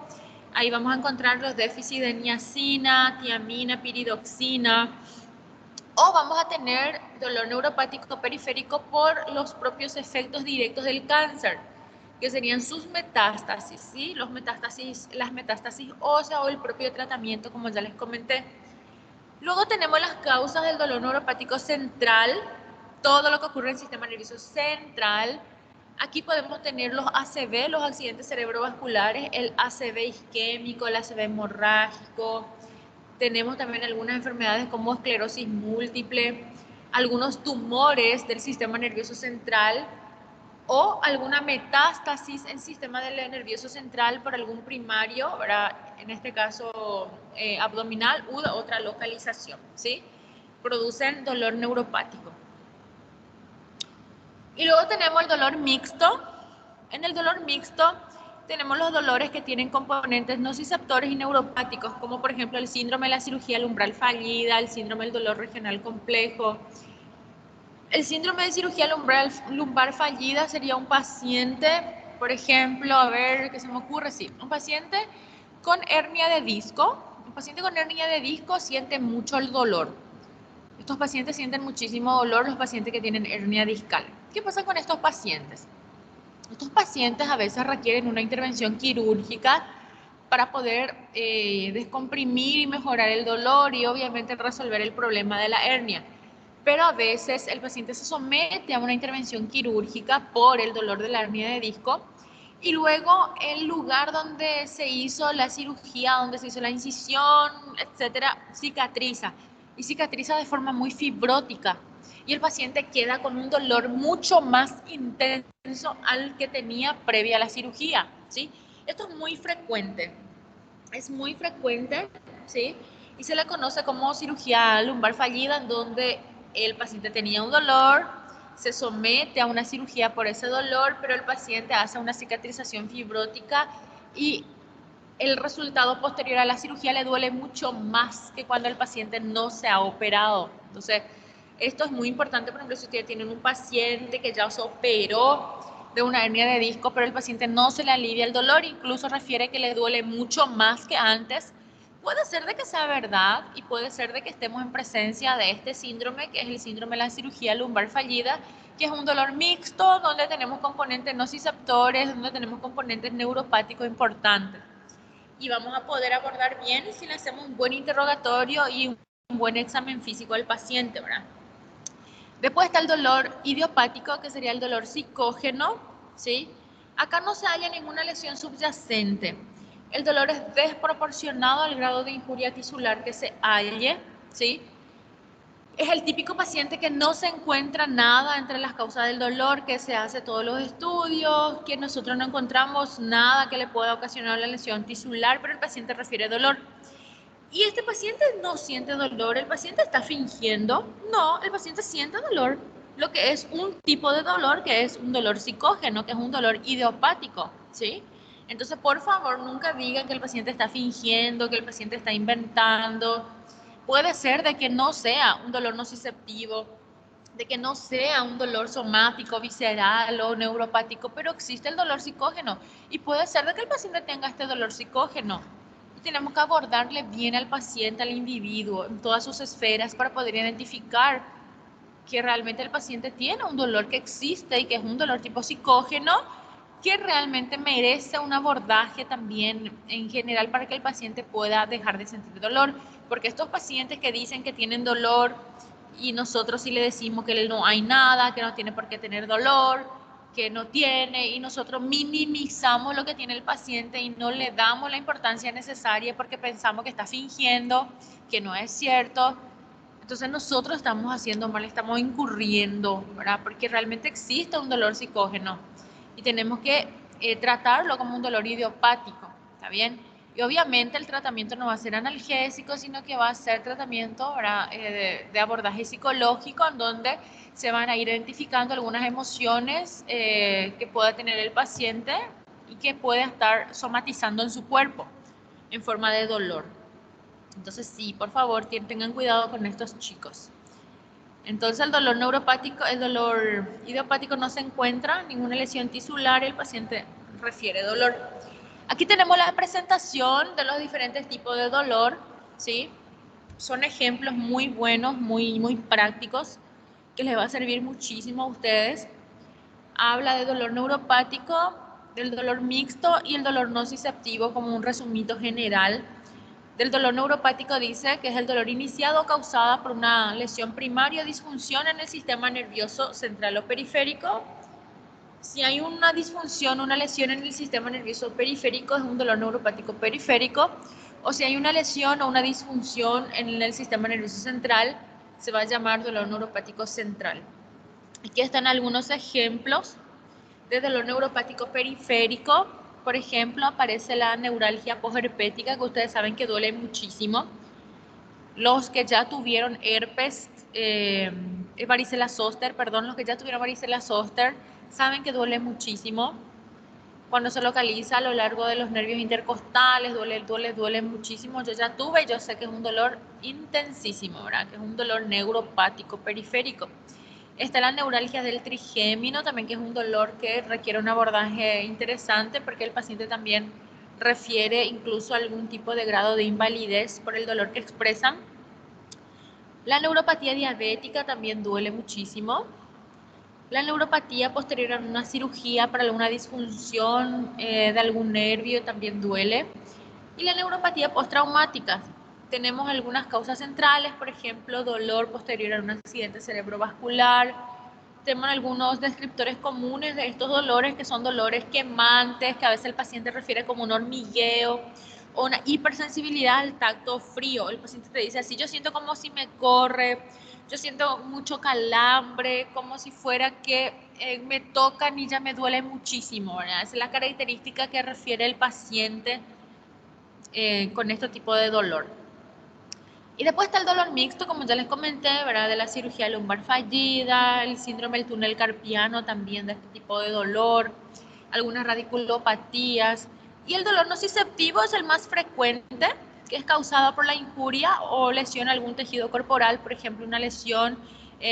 Ahí vamos a encontrar los déficits de niacina, tiamina, piridoxina, o vamos a tener dolor neuropático periférico por los propios efectos directos del cáncer, que serían sus metástasis, ¿sí? Las metástasis óseas o el propio tratamiento, como ya les comenté. Luego tenemos las causas del dolor neuropático central, todo lo que ocurre en el sistema nervioso central. Aquí podemos tener los ACV, los accidentes cerebrovasculares, el ACV isquémico, el ACV hemorrágico. Tenemos también algunas enfermedades como esclerosis múltiple, algunos tumores del sistema nervioso central o alguna metástasis en sistema nervioso central por algún primario, ¿verdad? En este caso abdominal u otra localización, ¿sí? Producen dolor neuropático. Y luego tenemos el dolor mixto. En el dolor mixto tenemos los dolores que tienen componentes nociceptores y neuropáticos, como por ejemplo el síndrome de la cirugía lumbral fallida, el síndrome del dolor regional complejo. El síndrome de cirugía lumbar fallida sería un paciente, por ejemplo, a ver qué se me ocurre, sí, un paciente con hernia de disco. Un paciente con hernia de disco siente mucho el dolor. Estos pacientes sienten muchísimo dolor, los pacientes que tienen hernia discal. ¿Qué pasa con estos pacientes? Estos pacientes a veces requieren una intervención quirúrgica para poder descomprimir y mejorar el dolor y obviamente resolver el problema de la hernia. Pero a veces el paciente se somete a una intervención quirúrgica por el dolor de la hernia de disco y luego el lugar donde se hizo la cirugía, donde se hizo la incisión, etcétera, cicatriza y cicatriza de forma muy fibrótica y el paciente queda con un dolor mucho más intenso al que tenía previa a la cirugía, ¿sí? Esto es muy frecuente, ¿sí? Y se le conoce como cirugía lumbar fallida, en donde el paciente tenía un dolor, se somete a una cirugía por ese dolor, pero el paciente hace una cicatrización fibrótica y el resultado posterior a la cirugía le duele mucho más que cuando el paciente no se ha operado. Entonces, esto es muy importante, por ejemplo, si ustedes tienen un paciente que ya se operó de una hernia de disco, pero el paciente no se le alivia el dolor, incluso refiere que le duele mucho más que antes. Puede ser de que sea verdad y puede ser de que estemos en presencia de este síndrome, que es el síndrome de la cirugía lumbar fallida, que es un dolor mixto, donde tenemos componentes nociceptores, donde tenemos componentes neuropáticos importantes. Y vamos a poder abordar bien si le hacemos un buen interrogatorio y un buen examen físico al paciente, ¿verdad? Después está el dolor idiopático, que sería el dolor psicógeno, ¿sí? Acá no se halla ninguna lesión subyacente. El dolor es desproporcionado al grado de injuria tisular que se halle, ¿sí? Es el típico paciente que no se encuentra nada entre las causas del dolor, que se hace todos los estudios, que nosotros no encontramos nada que le pueda ocasionar la lesión tisular, pero el paciente refiere dolor. Y este paciente no siente dolor, el paciente está fingiendo. No, el paciente siente dolor. Lo que es un tipo de dolor que es un dolor psicógeno, que es un dolor idiopático, ¿sí? Entonces, por favor, nunca digan que el paciente está fingiendo, que el paciente está inventando. Puede ser de que no sea un dolor nociceptivo, de que no sea un dolor somático, visceral o neuropático, pero existe el dolor psicógeno y puede ser de que el paciente tenga este dolor psicógeno. Y tenemos que abordarle bien al paciente, al individuo, en todas sus esferas para poder identificar que realmente el paciente tiene un dolor que existe y que es un dolor tipo psicógeno que realmente merece un abordaje también en general para que el paciente pueda dejar de sentir dolor, porque estos pacientes que dicen que tienen dolor y nosotros sí le decimos que no hay nada, que no tiene por qué tener dolor, que no tiene, y nosotros minimizamos lo que tiene el paciente y no le damos la importancia necesaria porque pensamos que está fingiendo, que no es cierto. Entonces nosotros estamos haciendo mal, estamos incurriendo, ¿verdad? Porque realmente existe un dolor psicógeno y tenemos que tratarlo como un dolor idiopático, ¿está bien? Y obviamente el tratamiento no va a ser analgésico, sino que va a ser tratamiento, ¿verdad? De abordaje psicológico, en donde se van a ir identificando algunas emociones que pueda tener el paciente y que puede estar somatizando en su cuerpo en forma de dolor. Entonces sí, por favor, tengan cuidado con estos chicos. Entonces el dolor neuropático, el dolor idiopático no se encuentra, ninguna lesión tisular y el paciente refiere dolor. Aquí tenemos la presentación de los diferentes tipos de dolor, ¿sí? Son ejemplos muy buenos, muy prácticos, que les va a servir muchísimo a ustedes. Habla de dolor neuropático, del dolor mixto y el dolor nociceptivo como un resumito general. Del dolor neuropático dice que es el dolor iniciado causado por una lesión primaria o disfunción en el sistema nervioso central o periférico. Si hay una disfunción, una lesión en el sistema nervioso periférico, es un dolor neuropático periférico. O si hay una lesión o una disfunción en el sistema nervioso central, se va a llamar dolor neuropático central. Aquí están algunos ejemplos de dolor neuropático periférico. Por ejemplo, aparece la neuralgia posherpética, que ustedes saben que duele muchísimo. Los que ya tuvieron herpes, varicela zoster, perdón, los que ya tuvieron varicela zoster, saben que duele muchísimo. Cuando se localiza a lo largo de los nervios intercostales, duele muchísimo. Yo ya tuve, yo sé que es un dolor intensísimo, ¿verdad? Que es un dolor neuropático periférico. Está la neuralgia del trigémino también, que es un dolor que requiere un abordaje interesante porque el paciente también refiere incluso algún tipo de grado de invalidez por el dolor que expresan. La neuropatía diabética también duele muchísimo. La neuropatía posterior a una cirugía para alguna disfunción de algún nervio también duele. Y la neuropatía postraumática. Tenemos algunas causas centrales, por ejemplo, dolor posterior a un accidente cerebrovascular. Tenemos algunos descriptores comunes de estos dolores, que son dolores quemantes, que a veces el paciente refiere como un hormigueo o una hipersensibilidad al tacto frío. El paciente te dice así: yo siento como si me corre, yo siento mucho calambre, como si fuera que me tocan y ya me duele muchísimo, ¿verdad? Esa es la característica que refiere el paciente con este tipo de dolor. Y después está el dolor mixto, como ya les comenté, ¿verdad? De la cirugía lumbar fallida, el síndrome del túnel carpiano también de este tipo de dolor, algunas radiculopatías. Y el dolor nociceptivo es el más frecuente, que es causado por la injuria o lesión a algún tejido corporal, por ejemplo, una lesión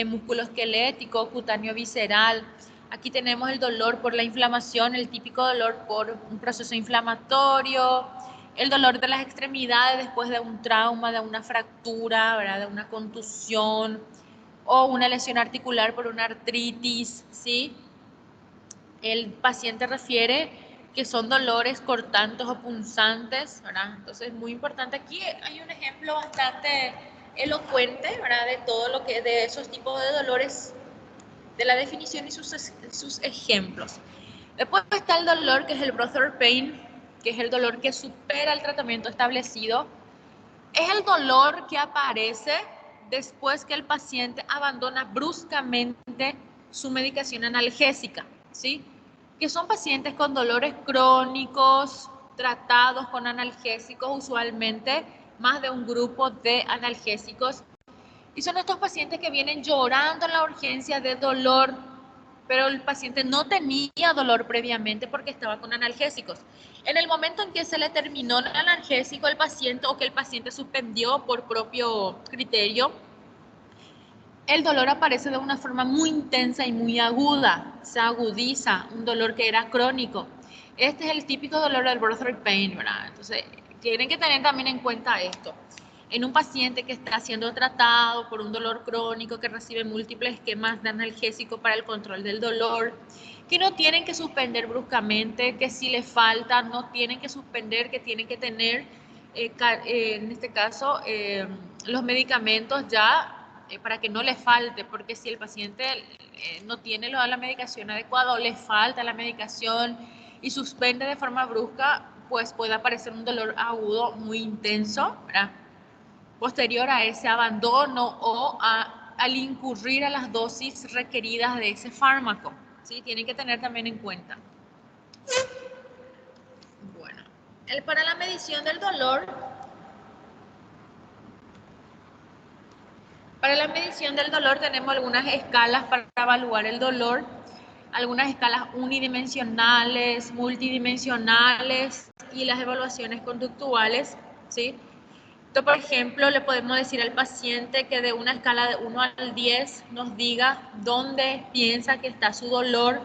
musculoesquelético, cutáneo visceral. Aquí tenemos el dolor por la inflamación, el típico dolor por un proceso inflamatorio, el dolor de las extremidades después de un trauma, de una fractura, ¿verdad? De una contusión o una lesión articular por una artritis, ¿sí? El paciente refiere que son dolores cortantes o punzantes, ¿verdad? Entonces es muy importante. Aquí hay un ejemplo bastante elocuente, ¿verdad? De todo lo que, de esos tipos de dolores, de la definición y sus ejemplos. Después está el dolor, que es el breathwork pain, que es el dolor que supera el tratamiento establecido. Es el dolor que aparece después que el paciente abandona bruscamente su medicación analgésica, ¿sí? Que son pacientes con dolores crónicos, tratados con analgésicos, usualmente más de un grupo de analgésicos. Y son estos pacientes que vienen llorando en la urgencia de dolor, pero el paciente no tenía dolor previamente porque estaba con analgésicos. En el momento en que se le terminó el analgésico al paciente o que el paciente suspendió por propio criterio, el dolor aparece de una forma muy intensa y muy aguda, se agudiza, un dolor que era crónico. Este es el típico dolor del breathwork pain, ¿verdad? Entonces, tienen que tener también en cuenta esto. En un paciente que está siendo tratado por un dolor crónico, que recibe múltiples esquemas de analgésico para el control del dolor, que no tienen que suspender bruscamente, que si le falta no tienen que suspender, que tienen que tener, en este caso, los medicamentos ya para que no le falte, porque si el paciente no tiene la medicación adecuada o le falta la medicación y suspende de forma brusca, pues puede aparecer un dolor agudo muy intenso, ¿verdad? Posterior a ese abandono o al incurrir a las dosis requeridas de ese fármaco, ¿sí? Tienen que tener también en cuenta. Bueno, para la medición del dolor, tenemos algunas escalas para evaluar el dolor, algunas escalas unidimensionales, multidimensionales y las evaluaciones conductuales, ¿sí? Entonces, por ejemplo, le podemos decir al paciente que de una escala de 1 al 10 nos diga dónde piensa que está su dolor,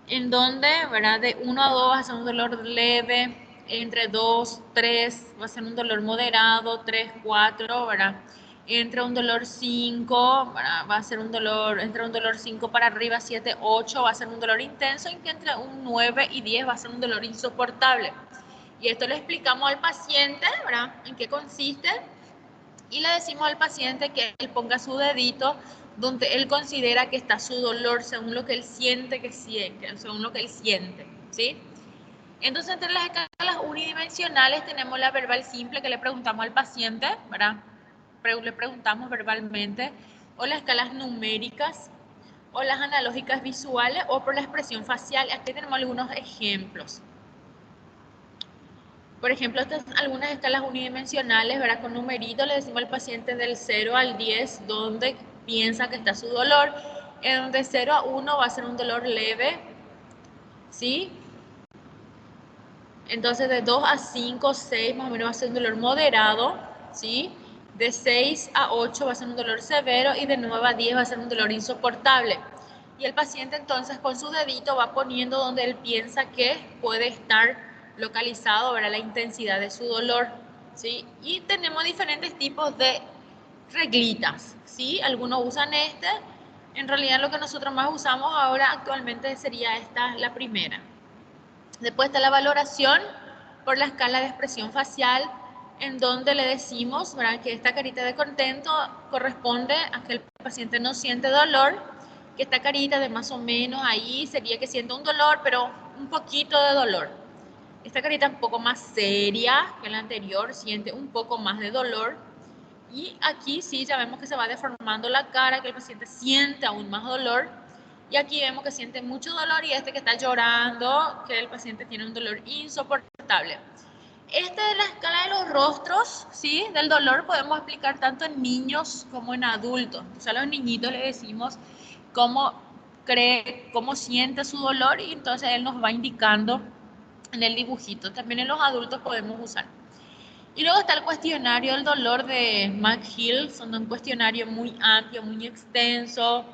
en donde, ¿verdad? De 1 a 2 va a ser un dolor leve, entre 2, 3 va a ser un dolor moderado, 3, 4, ¿verdad? Entre un dolor 5, ¿verdad? Va a ser un dolor, entre un dolor 5 para arriba, 7, 8 va a ser un dolor intenso, y que entre un 9 y 10 va a ser un dolor insoportable. Y esto le explicamos al paciente, ¿verdad? En qué consiste, y le decimos al paciente que él ponga su dedito donde él considera que está su dolor según lo que él siente según lo que él siente, ¿sí? Entonces, entre las escalas unidimensionales tenemos la verbal simple, que le preguntamos al paciente, ¿verdad? Le preguntamos verbalmente, o las escalas numéricas, o las analógicas visuales, o por la expresión facial. Aquí tenemos algunos ejemplos. Por ejemplo, estas algunas escalas unidimensionales, ¿verdad? Con numeritos le decimos al paciente del 0 al 10 donde piensa que está su dolor. En donde 0 a 1 va a ser un dolor leve, ¿sí? Entonces de 2 a 5, 6 más o menos va a ser un dolor moderado, ¿sí? De 6 a 8 va a ser un dolor severo, y de 9 a 10 va a ser un dolor insoportable. Y el paciente entonces con su dedito va poniendo donde él piensa que puede estar localizado, ¿verdad? La intensidad de su dolor, ¿sí? Y tenemos diferentes tipos de reglitas, ¿sí? Algunos usan este. En realidad lo que nosotros más usamos ahora actualmente sería esta, la primera. Después está la valoración por la escala de expresión facial, en donde le decimos, ¿verdad?, que esta carita de contento corresponde a que el paciente no siente dolor, que esta carita de más o menos ahí sería que siente un dolor, pero un poquito de dolor. Esta carita un poco más seria que la anterior, siente un poco más de dolor. Y aquí sí ya vemos que se va deformando la cara, que el paciente siente aún más dolor. Y aquí vemos que siente mucho dolor, y este que está llorando, que el paciente tiene un dolor insoportable. Este de la escala de los rostros, ¿sí?, del dolor podemos aplicar tanto en niños como en adultos. O sea, a los niñitos le decimos cómo siente su dolor, y entonces él nos va indicando en el dibujito. También en los adultos podemos usar. Y luego está el cuestionario del dolor de McGill, son un cuestionario muy amplio, muy extenso,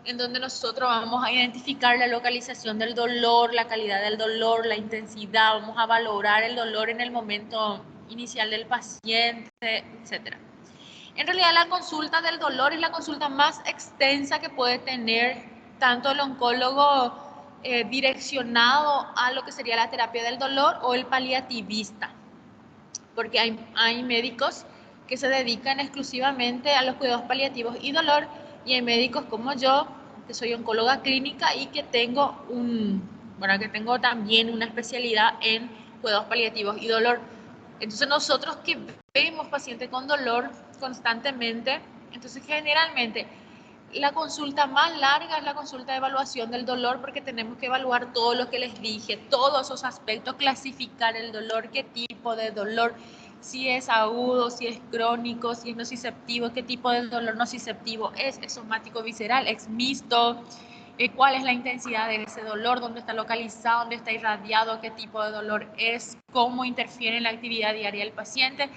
en donde nosotros vamos a identificar la localización del dolor, la calidad del dolor, la intensidad, vamos a valorar el dolor en el momento inicial del paciente, etc. En realidad, la consulta del dolor es la consulta más extensa que puede tener tanto el oncólogo direccionado a lo que sería la terapia del dolor, o el paliativista, porque hay médicos que se dedican exclusivamente a los cuidados paliativos y dolor, y hay médicos como yo, que soy oncóloga clínica y que tengo también una especialidad en cuidados paliativos y dolor. Entonces nosotros que vemos pacientes con dolor constantemente, entonces generalmente la consulta más larga es la consulta de evaluación del dolor, porque tenemos que evaluar todo lo que les dije, todos esos aspectos, clasificar el dolor, qué tipo de dolor, si es agudo, si es crónico, si es nociceptivo, qué tipo de dolor nociceptivo es somático visceral, es mixto, cuál es la intensidad de ese dolor, dónde está localizado, dónde está irradiado, qué tipo de dolor es, cómo interfiere en la actividad diaria del paciente.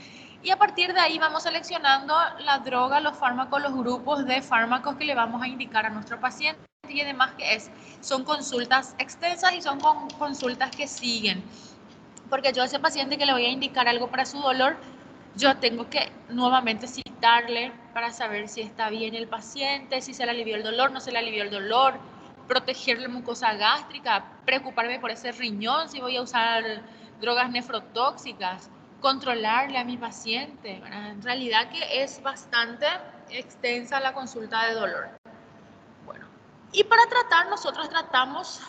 Y a partir de ahí vamos seleccionando la droga, los fármacos, los grupos de fármacos que le vamos a indicar a nuestro paciente. Y además son consultas extensas, y son consultas que siguen. Porque yo a ese paciente que le voy a indicar algo para su dolor, yo tengo que nuevamente citarle para saber si está bien el paciente, si se le alivió el dolor, no se le alivió el dolor, protegerle mucosa gástrica, preocuparme por ese riñón, si voy a usar drogas nefrotóxicas, controlarle a mi paciente, ¿verdad? En realidad que es bastante extensa la consulta de dolor. Bueno, y para tratar, nosotros tratamos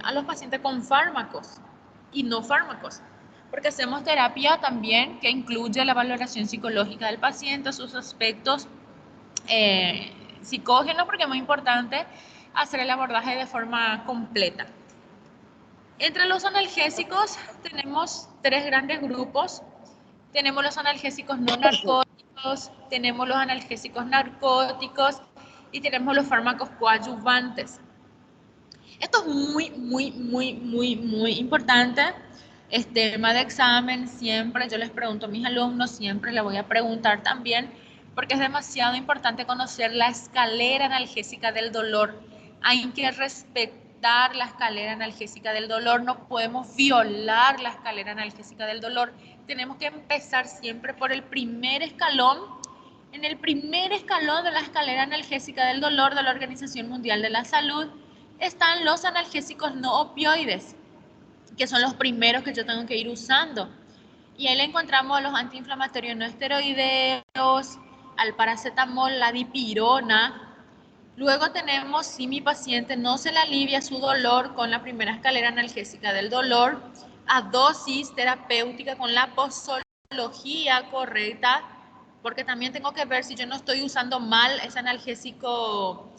a los pacientes con fármacos y no fármacos, porque hacemos terapia también que incluye la valoración psicológica del paciente, sus aspectos psicógenos, porque es muy importante hacer el abordaje de forma completa. Entre los analgésicos tenemos 3 grandes grupos. Tenemos los analgésicos no narcóticos, tenemos los analgésicos narcóticos y tenemos los fármacos coadyuvantes. Esto es muy importante, tema de examen, siempre yo les pregunto a mis alumnos, siempre les voy a preguntar también, porque es demasiado importante conocer la escalera analgésica del dolor. Hay que respetar la escalera analgésica del dolor, no podemos violar la escalera analgésica del dolor. Tenemos que empezar siempre por el primer escalón. En el primer escalón de la escalera analgésica del dolor de la Organización Mundial de la Salud están los analgésicos no opioides, que son los primeros que yo tengo que ir usando. Y ahí le encontramos a los antiinflamatorios no esteroideos, al paracetamol, la dipirona. Luego tenemos, si mi paciente no se le alivia su dolor con la primera escalera analgésica del dolor, a dosis terapéutica con la posología correcta, porque también tengo que ver si yo no estoy usando mal ese analgésico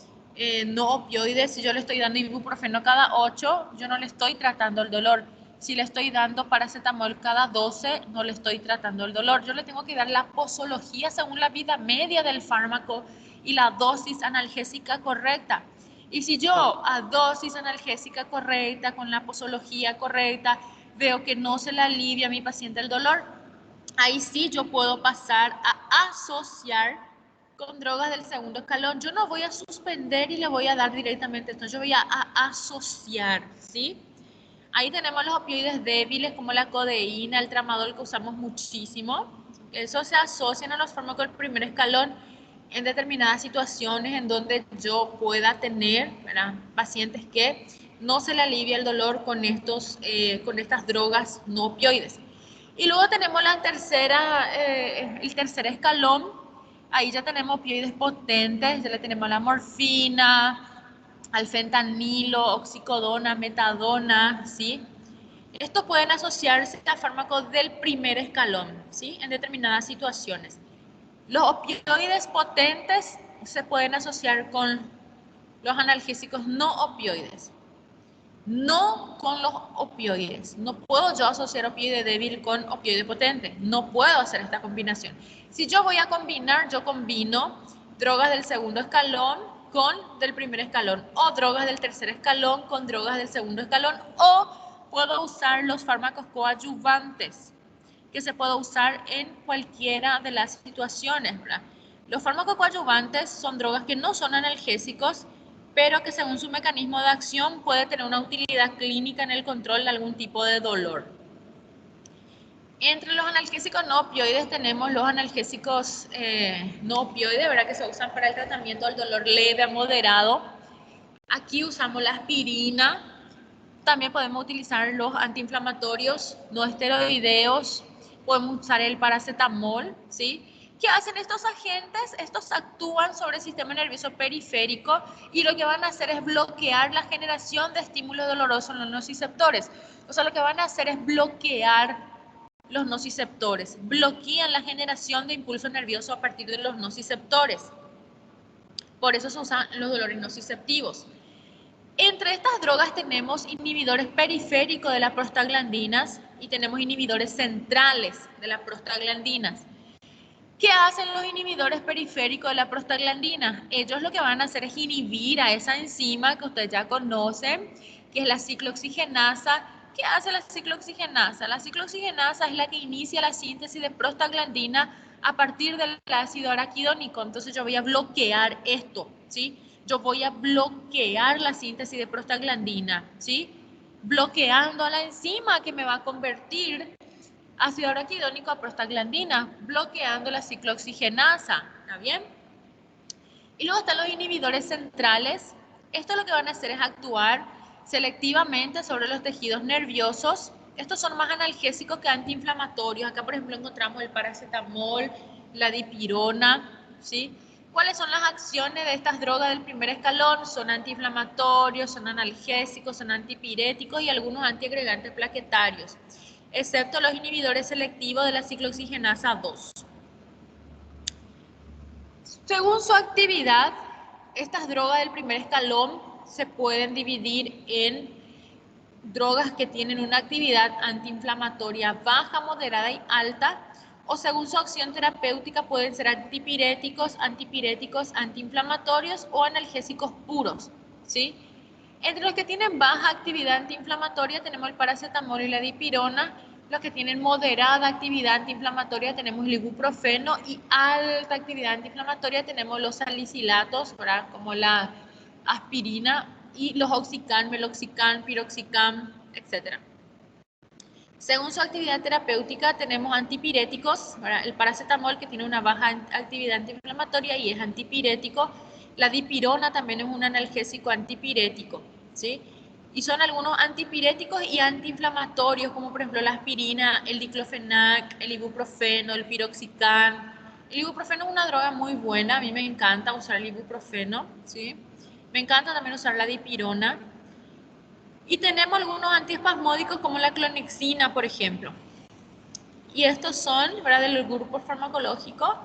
no opioides. Si yo le estoy dando ibuprofeno cada 8, yo no le estoy tratando el dolor. Si le estoy dando paracetamol cada 12, no le estoy tratando el dolor. Yo le tengo que dar la posología según la vida media del fármaco y la dosis analgésica correcta. Y si yo a dosis analgésica correcta, con la posología correcta, veo que no se le alivia a mi paciente el dolor, ahí sí yo puedo pasar a asociar con drogas del segundo escalón. Yo no voy a suspender y le voy a dar directamente esto, yo voy a asociar, ¿sí? Ahí tenemos los opioides débiles como la codeína, el tramadol, que usamos muchísimo. Eso se asocian a los fármacos del primer escalón en determinadas situaciones en donde yo pueda tener, ¿verdad?, pacientes que no se le alivia el dolor con estas drogas no opioides. Y luego tenemos el tercer escalón. Ahí ya tenemos opioides potentes, ya le tenemos la morfina, al fentanilo, oxicodona, metadona, ¿sí? Estos pueden asociarse a fármacos del primer escalón, ¿sí?, en determinadas situaciones. Los opioides potentes se pueden asociar con los analgésicos no opioides, no con los opioides. No puedo yo asociar opioide débil con opioide potente, no puedo hacer esta combinación. Si yo voy a combinar, yo combino drogas del segundo escalón con del primer escalón, o drogas del tercer escalón con drogas del segundo escalón, o puedo usar los fármacos coadyuvantes, que se puede usar en cualquiera de las situaciones, ¿verdad? Los fármacos coadyuvantes son drogas que no son analgésicos, pero que según su mecanismo de acción puede tener una utilidad clínica en el control de algún tipo de dolor. Entre los analgésicos no opioides tenemos los analgésicos no opioides, ¿verdad?, que se usan para el tratamiento del dolor leve a moderado. Aquí usamos la aspirina. También podemos utilizar los antiinflamatorios no esteroideos, podemos usar el paracetamol, ¿sí? ¿Qué hacen estos agentes? Estos actúan sobre el sistema nervioso periférico y lo que van a hacer es bloquear la generación de estímulos dolorosos en los nociceptores. O sea, lo que van a hacer es bloquear los nociceptores, bloquean la generación de impulso nervioso a partir de los nociceptores. Por eso se usan los dolores nociceptivos. Entre estas drogas tenemos inhibidores periféricos de las prostaglandinas y tenemos inhibidores centrales de las prostaglandinas. ¿Qué hacen los inhibidores periféricos de la prostaglandina? Ellos lo que van a hacer es inhibir a esa enzima que ustedes ya conocen, que es la ciclooxigenasa. ¿Qué hace la ciclooxigenasa? La ciclooxigenasa es la que inicia la síntesis de prostaglandina a partir del ácido araquidónico. Entonces yo voy a bloquear esto, ¿sí? Yo voy a bloquear la síntesis de prostaglandina, ¿sí? Bloqueando a la enzima que me va a convertir ácido araquidónico a prostaglandina, bloqueando la ciclooxigenasa, ¿está bien? Y luego están los inhibidores centrales. Esto lo que van a hacer es actuar selectivamente sobre los tejidos nerviosos. Estos son más analgésicos que antiinflamatorios. Acá, por ejemplo, encontramos el paracetamol, la dipirona, ¿sí? ¿Cuáles son las acciones de estas drogas del primer escalón? Son antiinflamatorios, son analgésicos, son antipiréticos y algunos antiagregantes plaquetarios, excepto los inhibidores selectivos de la ciclooxigenasa 2. Según su actividad, estas drogas del primer escalón se pueden dividir en drogas que tienen una actividad antiinflamatoria baja, moderada y alta, o según su acción terapéutica pueden ser antipiréticos, antiinflamatorios o analgésicos puros, ¿sí? Entre los que tienen baja actividad antiinflamatoria tenemos el paracetamol y la dipirona. Los que tienen moderada actividad antiinflamatoria tenemos el ibuprofeno, y alta actividad antiinflamatoria tenemos los salicilatos, ¿verdad? Como la aspirina y los oxicam, meloxicam, piroxicam, etc. Según su actividad terapéutica tenemos antipiréticos, ¿verdad? El paracetamol, que tiene una baja actividad antiinflamatoria y es antipirético. La dipirona también es un analgésico antipirético, ¿sí? Y son algunos antipiréticos y antiinflamatorios, como por ejemplo la aspirina, el diclofenac, el ibuprofeno, el piroxicam. El ibuprofeno es una droga muy buena, a mí me encanta usar el ibuprofeno, ¿sí? Me encanta también usar la dipirona. Y tenemos algunos antiespasmódicos como la clonexina, por ejemplo. Y estos son, ¿verdad?, del grupo farmacológico.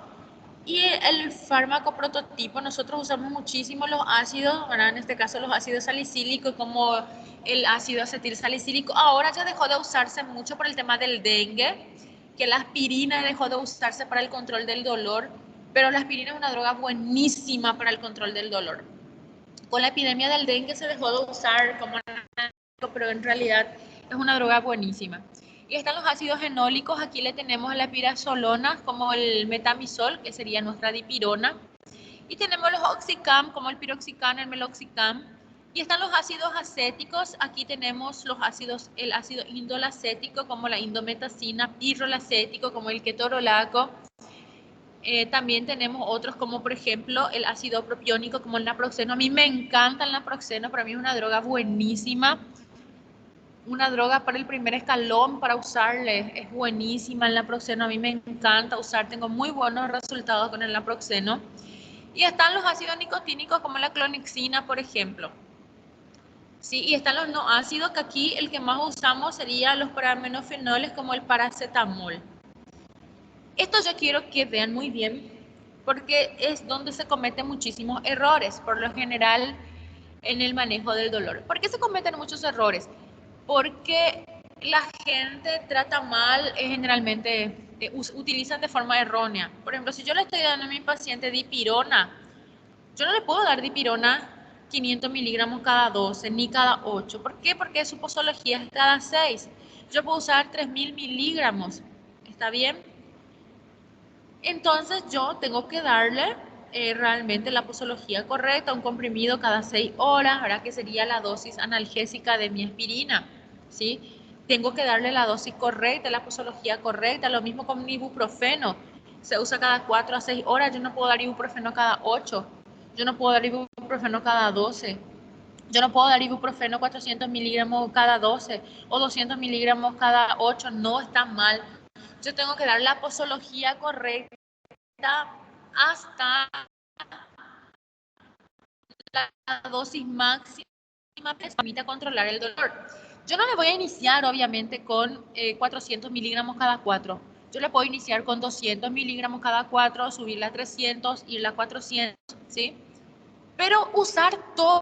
Y el fármaco prototipo, nosotros usamos muchísimo los ácidos, ¿verdad? En este caso los ácidos salicílicos, como el ácido acetilsalicílico. Ahora ya dejó de usarse mucho por el tema del dengue, que la aspirina dejó de usarse para el control del dolor, pero la aspirina es una droga buenísima para el control del dolor. Con la epidemia del dengue se dejó de usar como, pero en realidad es una droga buenísima. Y están los ácidos fenólicos, aquí le tenemos la pirazolona como el metamizol, que sería nuestra dipirona. Y tenemos los oxicam como el piroxicam, el meloxicam. Y están los ácidos acéticos, aquí tenemos los ácidos, el ácido indolacético como la indometacina, pirrolacético como el ketorolaco. También tenemos otros como por ejemplo el ácido propiónico como el naproxeno. A mí me encanta el naproxeno, para mí es una droga buenísima. Una droga para el primer escalón, para usarle, es buenísima el naproxeno. A mí me encanta usar, tengo muy buenos resultados con el naproxeno. Y están los ácidos nicotínicos como la clonexina, por ejemplo. Sí, y están los no ácidos, que aquí el que más usamos sería los parabenofenoles como el paracetamol. Esto yo quiero que vean muy bien, porque es donde se cometen muchísimos errores, por lo general en el manejo del dolor. ¿Por qué se cometen muchos errores? Porque la gente trata mal, generalmente utilizan de forma errónea. Por ejemplo, si yo le estoy dando a mi paciente dipirona, yo no le puedo dar dipirona 500 miligramos cada 12 ni cada 8. ¿Por qué? Porque su posología es cada 6. Yo puedo usar 3000 miligramos. ¿Está bien? Entonces yo tengo que darle realmente la posología correcta, un comprimido cada 6 horas, ¿verdad? Que sería la dosis analgésica de mi aspirina, ¿sí? Tengo que darle la dosis correcta, la posología correcta, lo mismo con mi ibuprofeno. Se usa cada 4 a 6 horas, yo no puedo dar ibuprofeno cada 8, yo no puedo dar ibuprofeno cada 12. Yo no puedo dar ibuprofeno 400 miligramos cada 12 o 200 miligramos cada 8, no está mal. Yo tengo que dar la posología correcta hasta la dosis máxima que permita controlar el dolor. Yo no le voy a iniciar, obviamente, con 400 miligramos cada 4. Yo le puedo iniciar con 200 miligramos cada 4, subirla a 300, irla a 400, ¿sí? Pero usar todo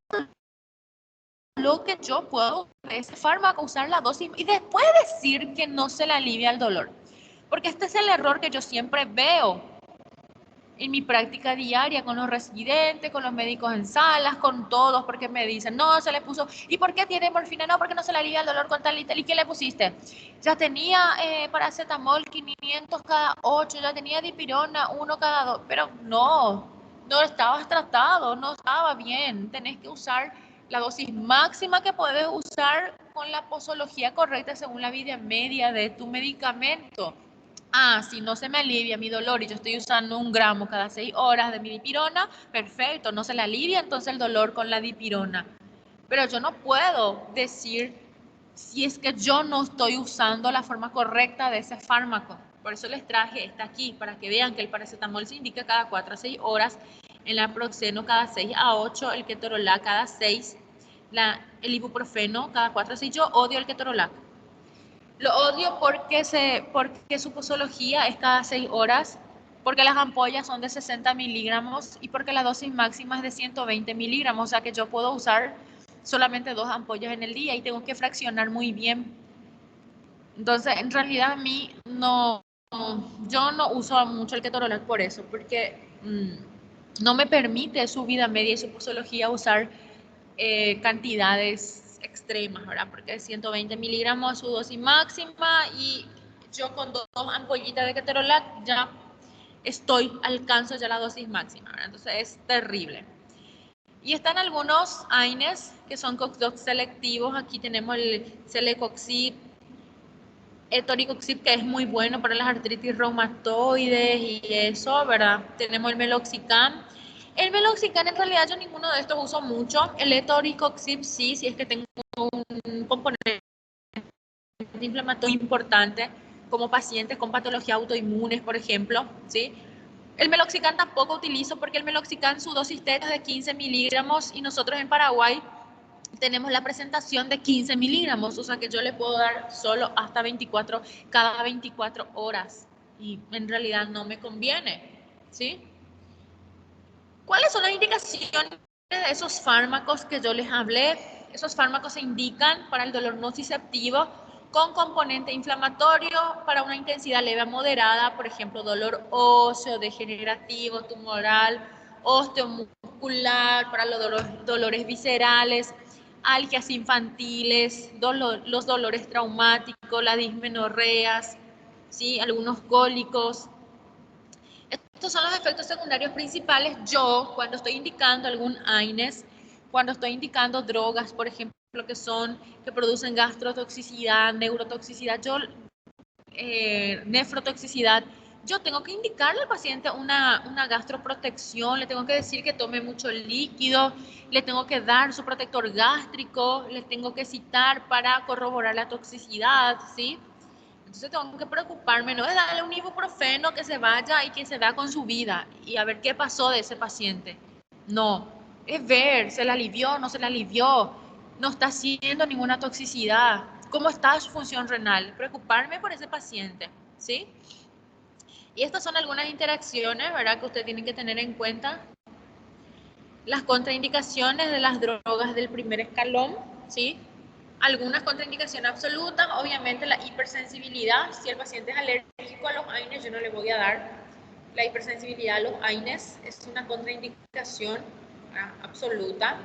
lo que yo puedo de ese fármaco, usar la dosis y después decir que no se le alivia el dolor. Porque este es el error que yo siempre veo en mi práctica diaria con los residentes, con los médicos en salas, con todos, porque me dicen, no, se le puso, ¿y por qué tiene morfina? No, porque no se le alivia el dolor con tal y tal. ¿Y qué le pusiste? Ya tenía paracetamol 500 cada 8, ya tenía dipirona 1 cada 2, pero no estabas tratado, no estaba bien. Tenés que usar la dosis máxima que puedes usar con la posología correcta según la vida media de tu medicamento. Si no se me alivia mi dolor y yo estoy usando 1 gramo cada 6 horas de mi dipirona, perfecto, no se le alivia entonces el dolor con la dipirona. Pero yo no puedo decir si es que yo no estoy usando la forma correcta de ese fármaco. Por eso les traje esta aquí, para que vean que el paracetamol se indica cada 4 a 6 horas, el naproxeno cada 6 a 8, el ketorolac cada 6, el ibuprofeno cada 4 a 6. Yo odio el ketorolac. Lo odio porque su posología es cada 6 horas, porque las ampollas son de 60 miligramos y porque la dosis máxima es de 120 miligramos, o sea que yo puedo usar solamente 2 ampollas en el día y tengo que fraccionar muy bien. Entonces, en realidad a mí yo no uso mucho el ketorolac por eso, porque no me permite su vida media y su posología usar cantidades extremas, ¿verdad? Porque 120 miligramos es su dosis máxima y yo con 2 ampollitas de ketorolac ya alcanzo ya la dosis máxima, ¿verdad? Entonces es terrible. Y están algunos AINES que son COX-2 selectivos. Aquí tenemos el Celecoxib, Etoricoxib, que es muy bueno para las artritis reumatoides y eso, ¿verdad? Tenemos el Meloxicam. El Meloxicam en realidad yo ninguno de estos uso mucho. El Etoricoxib sí, si es que tengo un componente inflamatorio importante, como pacientes con patologías autoinmunes, por ejemplo, ¿sí? El Meloxicam tampoco utilizo porque el Meloxicam su dosis TET es de 15 miligramos y nosotros en Paraguay tenemos la presentación de 15 miligramos, o sea que yo le puedo dar solo hasta cada 24 horas y en realidad no me conviene, ¿sí? ¿Cuáles son las indicaciones de esos fármacos que yo les hablé? Esos fármacos se indican para el dolor nociceptivo con componente inflamatorio para una intensidad leve a moderada, por ejemplo, dolor óseo, degenerativo, tumoral, osteomuscular, para los dolores viscerales, algias infantiles, los dolores traumáticos, las dismenorreas, ¿sí? Algunos cólicos. Estos son los efectos secundarios principales. Yo, cuando estoy indicando algún AINES, cuando estoy indicando drogas, por ejemplo, que producen gastrotoxicidad, neurotoxicidad, nefrotoxicidad, yo tengo que indicarle al paciente una gastroprotección, le tengo que decir que tome mucho líquido, le tengo que dar su protector gástrico, le tengo que citar para corroborar la toxicidad, ¿sí? Entonces tengo que preocuparme, no es darle un ibuprofeno que se vaya y que se da con su vida y a ver qué pasó de ese paciente. No, es ver, se le alivió, no se le alivió, no está haciendo ninguna toxicidad, cómo está su función renal, preocuparme por ese paciente, ¿sí? Y estas son algunas interacciones, ¿verdad?, que usted tiene que tener en cuenta. Las contraindicaciones de las drogas del primer escalón, ¿sí? Algunas contraindicaciones absolutas, obviamente la hipersensibilidad. Si el paciente es alérgico a los AINES, yo no le voy a dar la hipersensibilidad a los AINES, es una contraindicación absoluta.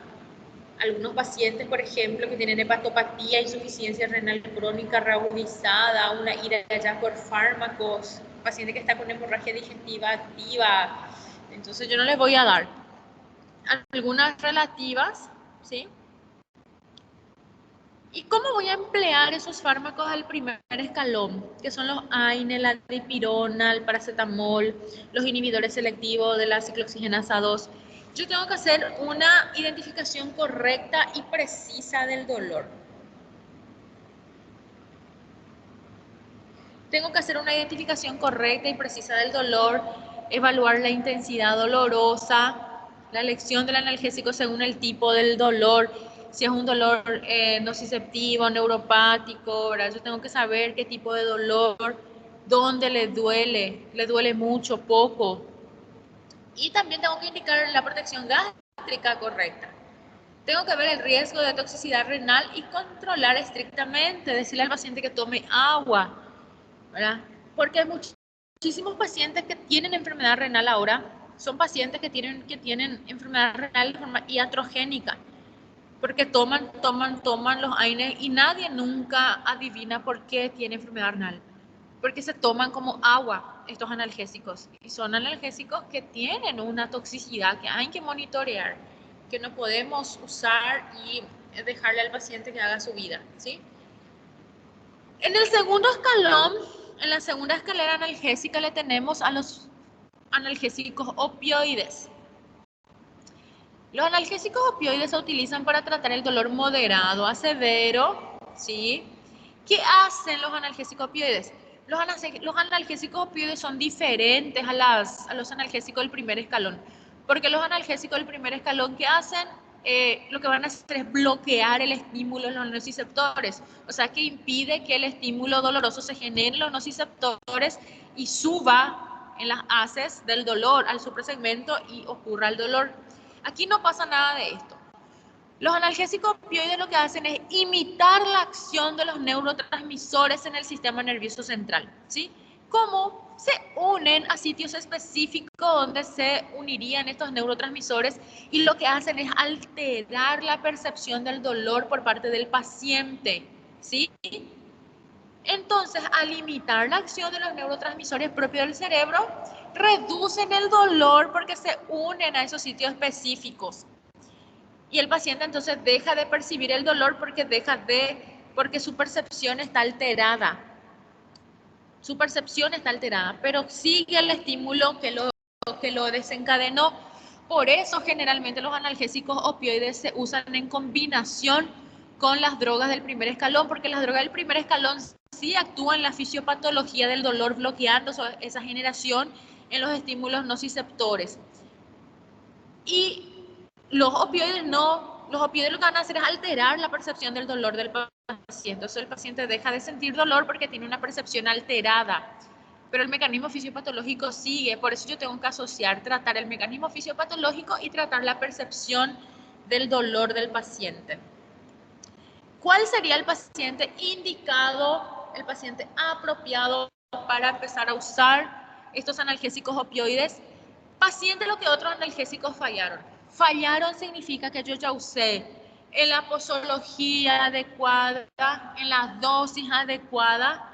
Algunos pacientes, por ejemplo, que tienen hepatopatía, insuficiencia renal crónica reagudizada, una ira ya por fármacos, paciente que está con hemorragia digestiva activa, entonces yo no les voy a dar. Algunas relativas, ¿sí? ¿Y cómo voy a emplear esos fármacos al primer escalón? Que son los AINE, la dipirona, el paracetamol, los inhibidores selectivos de la ciclooxigenasa 2. Yo tengo que hacer una identificación correcta y precisa del dolor. Tengo que hacer una identificación correcta y precisa del dolor, evaluar la intensidad dolorosa, la elección del analgésico según el tipo del dolor, si es un dolor nociceptivo, neuropático, ¿verdad? Yo tengo que saber qué tipo de dolor, dónde le duele mucho, poco. Y también tengo que indicar la protección gástrica correcta. Tengo que ver el riesgo de toxicidad renal y controlar estrictamente, decirle al paciente que tome agua, ¿verdad? Porque hay muchísimos pacientes que tienen enfermedad renal ahora, son pacientes que tienen enfermedad renal de forma iatrogénica, porque toman los AINES y nadie nunca adivina por qué tiene enfermedad renal, porque se toman como agua estos analgésicos, y son analgésicos que tienen una toxicidad que hay que monitorear, que no podemos usar y dejarle al paciente que haga su vida, ¿sí? En el segundo escalón, en la segunda escalera analgésica, le tenemos a los analgésicos opioides. Los analgésicos opioides se utilizan para tratar el dolor moderado a severo, ¿sí? ¿Qué hacen los analgésicos opioides? Los analgésicos opioides son diferentes a los analgésicos del primer escalón, porque los analgésicos del primer escalón, ¿qué hacen? Lo que van a hacer es bloquear el estímulo en los nociceptores, o sea que impide que el estímulo doloroso se genere en los nociceptores y suba en las haces del dolor al suprasegmento y ocurra el dolor. Aquí no pasa nada de esto. Los analgésicos opioides lo que hacen es imitar la acción de los neurotransmisores en el sistema nervioso central, ¿sí? ¿Cómo? se unen a sitios específicos donde se unirían estos neurotransmisores y lo que hacen es alterar la percepción del dolor por parte del paciente, ¿sí? Entonces, al limitar la acción de los neurotransmisores propios del cerebro, reducen el dolor porque se unen a esos sitios específicos. Y el paciente entonces deja de percibir el dolor porque su percepción está alterada. Su percepción está alterada, pero sigue el estímulo que lo desencadenó. Por eso generalmente los analgésicos opioides se usan en combinación con las drogas del primer escalón, porque las drogas del primer escalón sí actúan en la fisiopatología del dolor, bloqueando esa generación en los estímulos nociceptores. Y los opioides no, los opioides lo que van a hacer es alterar la percepción del dolor del paciente. Entonces el paciente deja de sentir dolor porque tiene una percepción alterada. Pero el mecanismo fisiopatológico sigue, por eso yo tengo que asociar, tratar el mecanismo fisiopatológico y tratar la percepción del dolor del paciente. ¿Cuál sería el paciente indicado, el paciente apropiado para empezar a usar estos analgésicos opioides? Paciente lo que otros analgésicos fallaron. Fallaron significa que yo ya usé en la posología adecuada, en la dosis adecuada,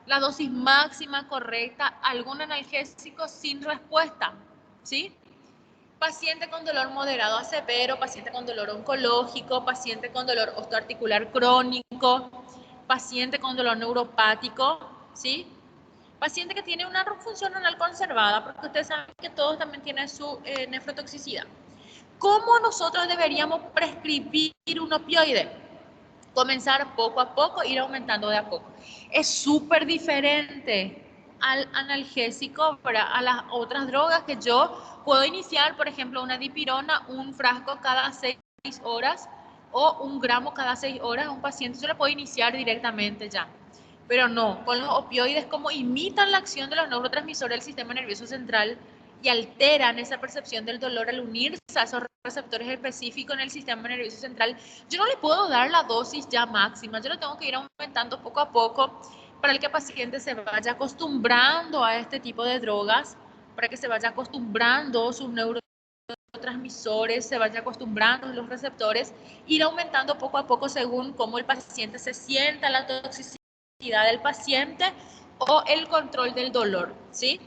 la dosis máxima correcta, algún analgésico sin respuesta, ¿sí? Paciente con dolor moderado a severo, paciente con dolor oncológico, paciente con dolor osteoarticular crónico, paciente con dolor neuropático, ¿sí? Paciente que tiene una función renal conservada, porque ustedes saben que todos también tienen su nefrotoxicidad. ¿Cómo nosotros deberíamos prescribir un opioide? Comenzar poco a poco, ir aumentando de a poco. Es súper diferente al analgésico, a las otras drogas que yo puedo iniciar, por ejemplo, una dipirona, un frasco cada 6 horas o 1 gramo cada 6 horas a un paciente. Yo le puedo iniciar directamente ya. Pero no, con los opioides, como imitan la acción de los neurotransmisores del sistema nervioso central y alteran esa percepción del dolor al unirse a esos receptores específicos en el sistema nervioso central, yo no le puedo dar la dosis ya máxima, yo lo tengo que ir aumentando poco a poco para que el paciente se vaya acostumbrando a este tipo de drogas, para que se vaya acostumbrando sus neurotransmisores, se vaya acostumbrando los receptores, ir aumentando poco a poco según cómo el paciente se sienta, la toxicidad del paciente o el control del dolor, ¿sí?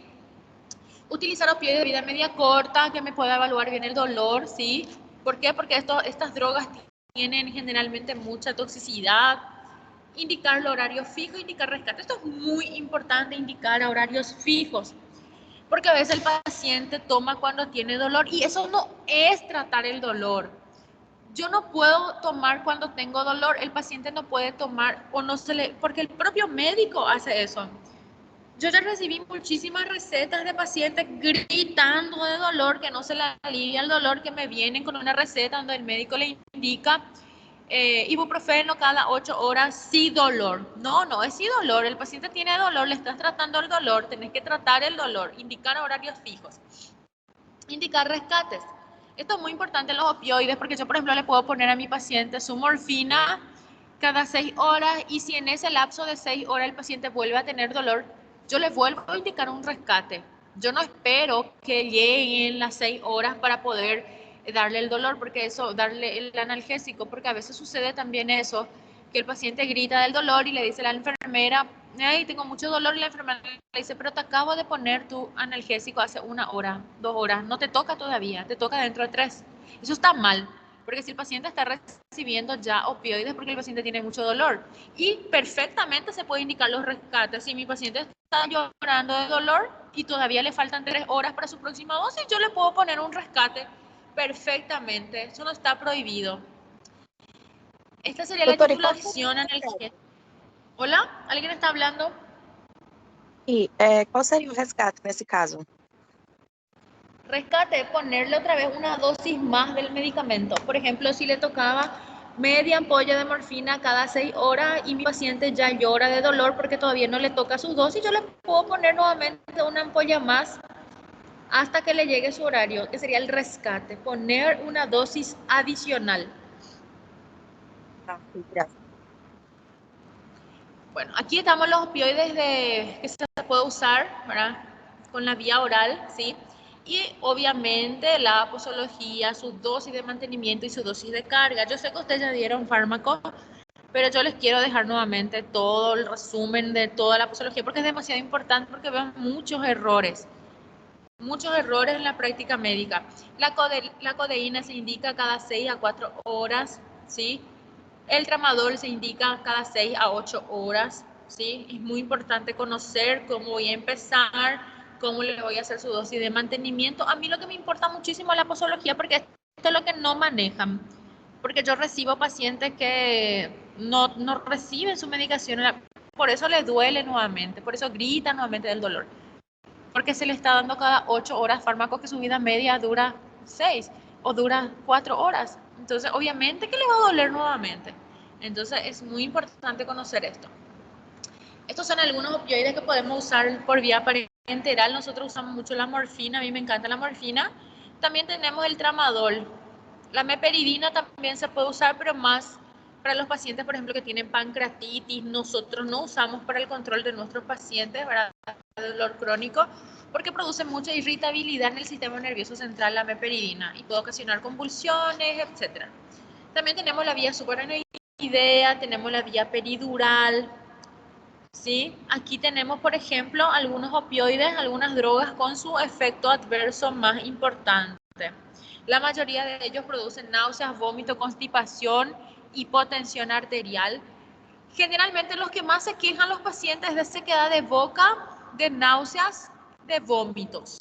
Utilizar opioides de vida media corta que me pueda evaluar bien el dolor, ¿sí? ¿Por qué? Porque estas drogas tienen generalmente mucha toxicidad. Indicar el horario fijo, indicar rescate. Esto es muy importante, indicar horarios fijos, porque a veces el paciente toma cuando tiene dolor y eso no es tratar el dolor. Yo no puedo tomar cuando tengo dolor, el paciente no puede tomar o no se le, porque el propio médico hace eso. Yo ya recibí muchísimas recetas de pacientes gritando de dolor, que no se le alivia el dolor, que me vienen con una receta donde el médico le indica ibuprofeno cada 8 horas, sí dolor. No, no es sí dolor, el paciente tiene dolor, le estás tratando el dolor, tenés que tratar el dolor, indicar horarios fijos, indicar rescates. Esto es muy importante en los opioides porque yo, por ejemplo, le puedo poner a mi paciente su morfina cada 6 horas y si en ese lapso de 6 horas el paciente vuelve a tener dolor, yo le vuelvo a indicar un rescate. Yo no espero que lleguen las 6 horas para poder darle el dolor, porque eso, darle el analgésico, porque a veces sucede también eso, que el paciente grita del dolor y le dice a la enfermera, ay, tengo mucho dolor, y la enfermera le dice, pero te acabo de poner tu analgésico hace 1 hora, 2 horas, no te toca todavía, te toca dentro de 3. Eso está mal, porque si el paciente está recibiendo ya opioides porque el paciente tiene mucho dolor y perfectamente se puede indicar los rescates. Si mi paciente está llorando de dolor y todavía le faltan 3 horas para su próxima dosis, yo le puedo poner un rescate perfectamente, eso no está prohibido. Esta sería la titulación analgésica. Hola, ¿alguien está hablando? E qual seria o resgate nesse caso? Rescate, ponerle otra vez una dosis más del medicamento. Por ejemplo, si le tocaba media ampolla de morfina cada 6 horas y mi paciente ya llora de dolor porque todavía no le toca su dosis, yo le puedo poner nuevamente una ampolla más hasta que le llegue su horario, que sería el rescate, poner una dosis adicional. Gracias. Bueno, aquí estamos los opioides que se puede usar, ¿verdad? Con la vía oral, ¿sí? Y obviamente la posología, su dosis de mantenimiento y su dosis de carga. Yo sé que ustedes ya dieron fármaco, pero yo les quiero dejar nuevamente todo el resumen de toda la posología porque es demasiado importante, porque veo muchos errores en la práctica médica. La codeína se indica cada 6 a 4 horas, ¿sí? El tramadol se indica cada 6 a 8 horas, ¿sí? Es muy importante conocer cómo voy a empezar, cómo le voy a hacer su dosis de mantenimiento. A mí lo que me importa muchísimo es la posología, porque esto es lo que no manejan. Porque yo recibo pacientes que no reciben su medicación, por eso les duele nuevamente, por eso gritan nuevamente del dolor. Porque se le está dando cada 8 horas fármacos que su vida media dura 6 o dura 4 horas. Entonces, obviamente que le va a doler nuevamente. Entonces, es muy importante conocer esto. Estos son algunos opioides que podemos usar por vía parenteral. Nosotros usamos mucho la morfina, a mí me encanta la morfina. También tenemos el tramadol. La meperidina también se puede usar, pero más para los pacientes, por ejemplo, que tienen pancreatitis. Nosotros no usamos para el control de nuestros pacientes, ¿verdad? De dolor crónico, porque produce mucha irritabilidad en el sistema nervioso central la meperidina y puede ocasionar convulsiones, etc. También tenemos la vía supraranoidea, tenemos la vía peridural, ¿sí? Aquí tenemos, por ejemplo, algunos opioides, algunas drogas con su efecto adverso más importante. La mayoría de ellos producen náuseas, vómito, constipación, hipotensión arterial. Generalmente los que más se quejan los pacientes es de sequedad de boca, de náuseas, de vómitos.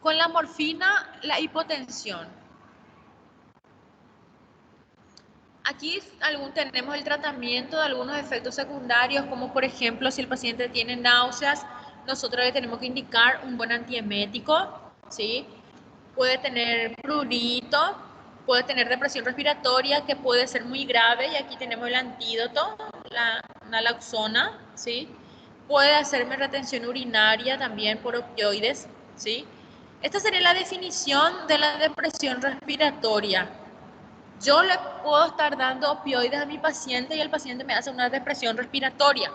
Con la morfina, la hipotensión. Aquí tenemos el tratamiento de algunos efectos secundarios, como por ejemplo, si el paciente tiene náuseas, nosotros le tenemos que indicar un buen antiemético, ¿sí? Puede tener prurito, puede tener depresión respiratoria, que puede ser muy grave, y aquí tenemos el antídoto, la naloxona, ¿sí? Puede hacerme retención urinaria también por opioides, ¿sí? Esta sería la definición de la depresión respiratoria. Yo le puedo estar dando opioides a mi paciente y el paciente me hace una depresión respiratoria.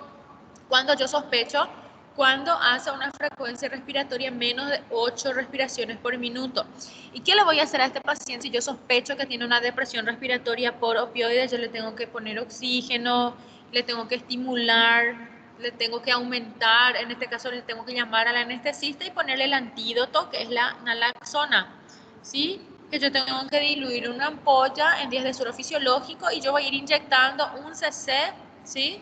Cuando yo sospecho, cuando hace una frecuencia respiratoria menos de 8 respiraciones por minuto. ¿Y qué le voy a hacer a este paciente si yo sospecho que tiene una depresión respiratoria por opioides? Yo le tengo que poner oxígeno, le tengo que estimular, le tengo que aumentar, en este caso le tengo que llamar al anestesista y ponerle el antídoto, que es la naloxona, ¿sí? Que yo tengo que diluir una ampolla en días de suero fisiológico y yo voy a ir inyectando un cc, ¿sí?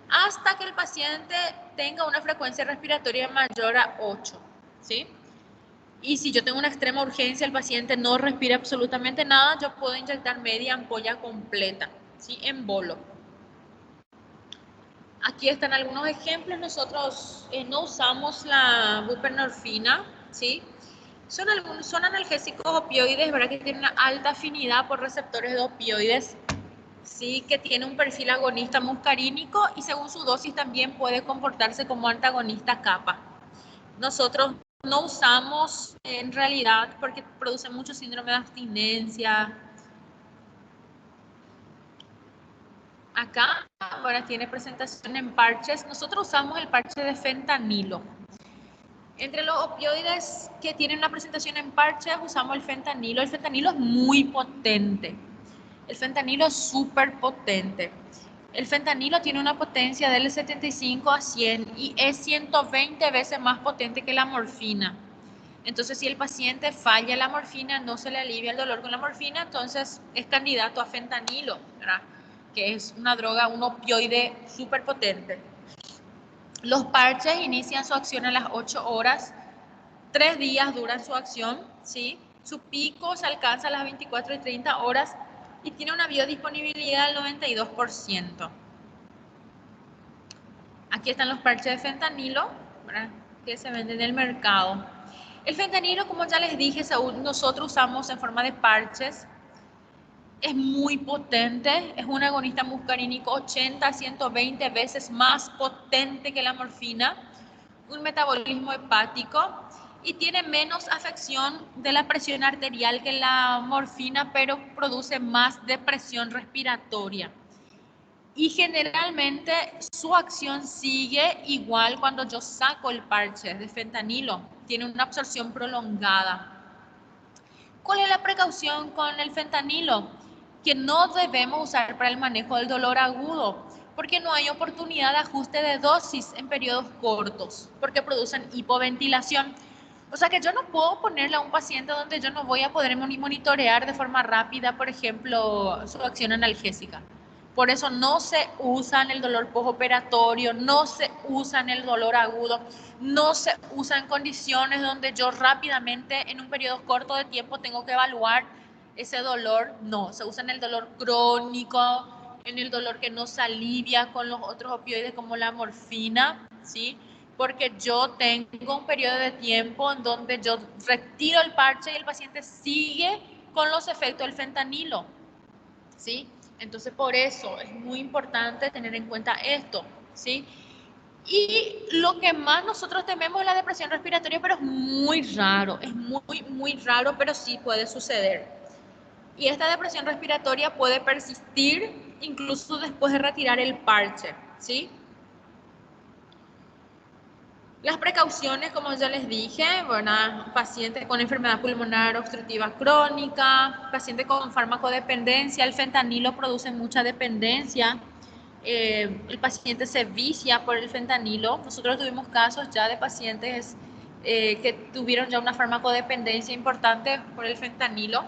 Hasta que el paciente tenga una frecuencia respiratoria mayor a 8, ¿sí? Y si yo tengo una extrema urgencia, el paciente no respira absolutamente nada, yo puedo inyectar media ampolla completa, ¿sí? En bolo. Aquí están algunos ejemplos. Nosotros no usamos la buprenorfina, ¿sí? Son analgésicos opioides, ¿verdad? Que tienen una alta afinidad por receptores de opioides, ¿sí? Que tiene un perfil agonista muscarínico y según su dosis también puede comportarse como antagonista kappa. Nosotros no usamos en realidad porque produce mucho síndrome de abstinencia. Acá ahora tiene presentación en parches. Nosotros usamos el parche de fentanilo. Entre los opioides que tienen una presentación en parches usamos el fentanilo. El fentanilo es muy potente. El fentanilo es súper potente. El fentanilo tiene una potencia del 75 a 100 y es 120 veces más potente que la morfina. Entonces, si el paciente falla la morfina, no se le alivia el dolor con la morfina, entonces es candidato a fentanilo, ¿verdad? Que es una droga, un opioide súper potente. Los parches inician su acción a las 8 horas, 3 días duran su acción, ¿sí? Su pico se alcanza a las 24 y 30 horas y tiene una biodisponibilidad del 92%. Aquí están los parches de fentanilo, ¿verdad? Que se venden en el mercado. El fentanilo, como ya les dije, nosotros usamos en forma de parches. Es muy potente, es un agonista muscarínico 80 a 120 veces más potente que la morfina, un metabolismo hepático y tiene menos afección de la presión arterial que la morfina, pero produce más depresión respiratoria. Y generalmente su acción sigue igual cuando yo saco el parche de fentanilo. Tiene una absorción prolongada. ¿Cuál es la precaución con el fentanilo? Que no debemos usar para el manejo del dolor agudo, porque no hay oportunidad de ajuste de dosis en periodos cortos, porque producen hipoventilación. O sea que yo no puedo ponerle a un paciente donde yo no voy a poder monitorear de forma rápida, por ejemplo, su acción analgésica. Por eso no se usa en el dolor postoperatorio, no se usa en el dolor agudo, no se usa en condiciones donde yo rápidamente en un periodo corto de tiempo tengo que evaluar ese dolor. No, se usa en el dolor crónico, en el dolor que no se alivia con los otros opioides como la morfina, ¿sí? Porque yo tengo un periodo de tiempo en donde yo retiro el parche y el paciente sigue con los efectos del fentanilo, ¿sí? Entonces, por eso es muy importante tener en cuenta esto, ¿sí? Y lo que más nosotros tememos es la depresión respiratoria, pero es muy raro, es muy raro, pero sí puede suceder. Y esta depresión respiratoria puede persistir incluso después de retirar el parche, ¿sí? Las precauciones, como ya les dije, bueno, pacientes con enfermedad pulmonar obstructiva crónica, pacientes con farmacodependencia, el fentanilo produce mucha dependencia, el paciente se vicia por el fentanilo. Nosotros tuvimos casos ya de pacientes que tuvieron ya una farmacodependencia importante por el fentanilo.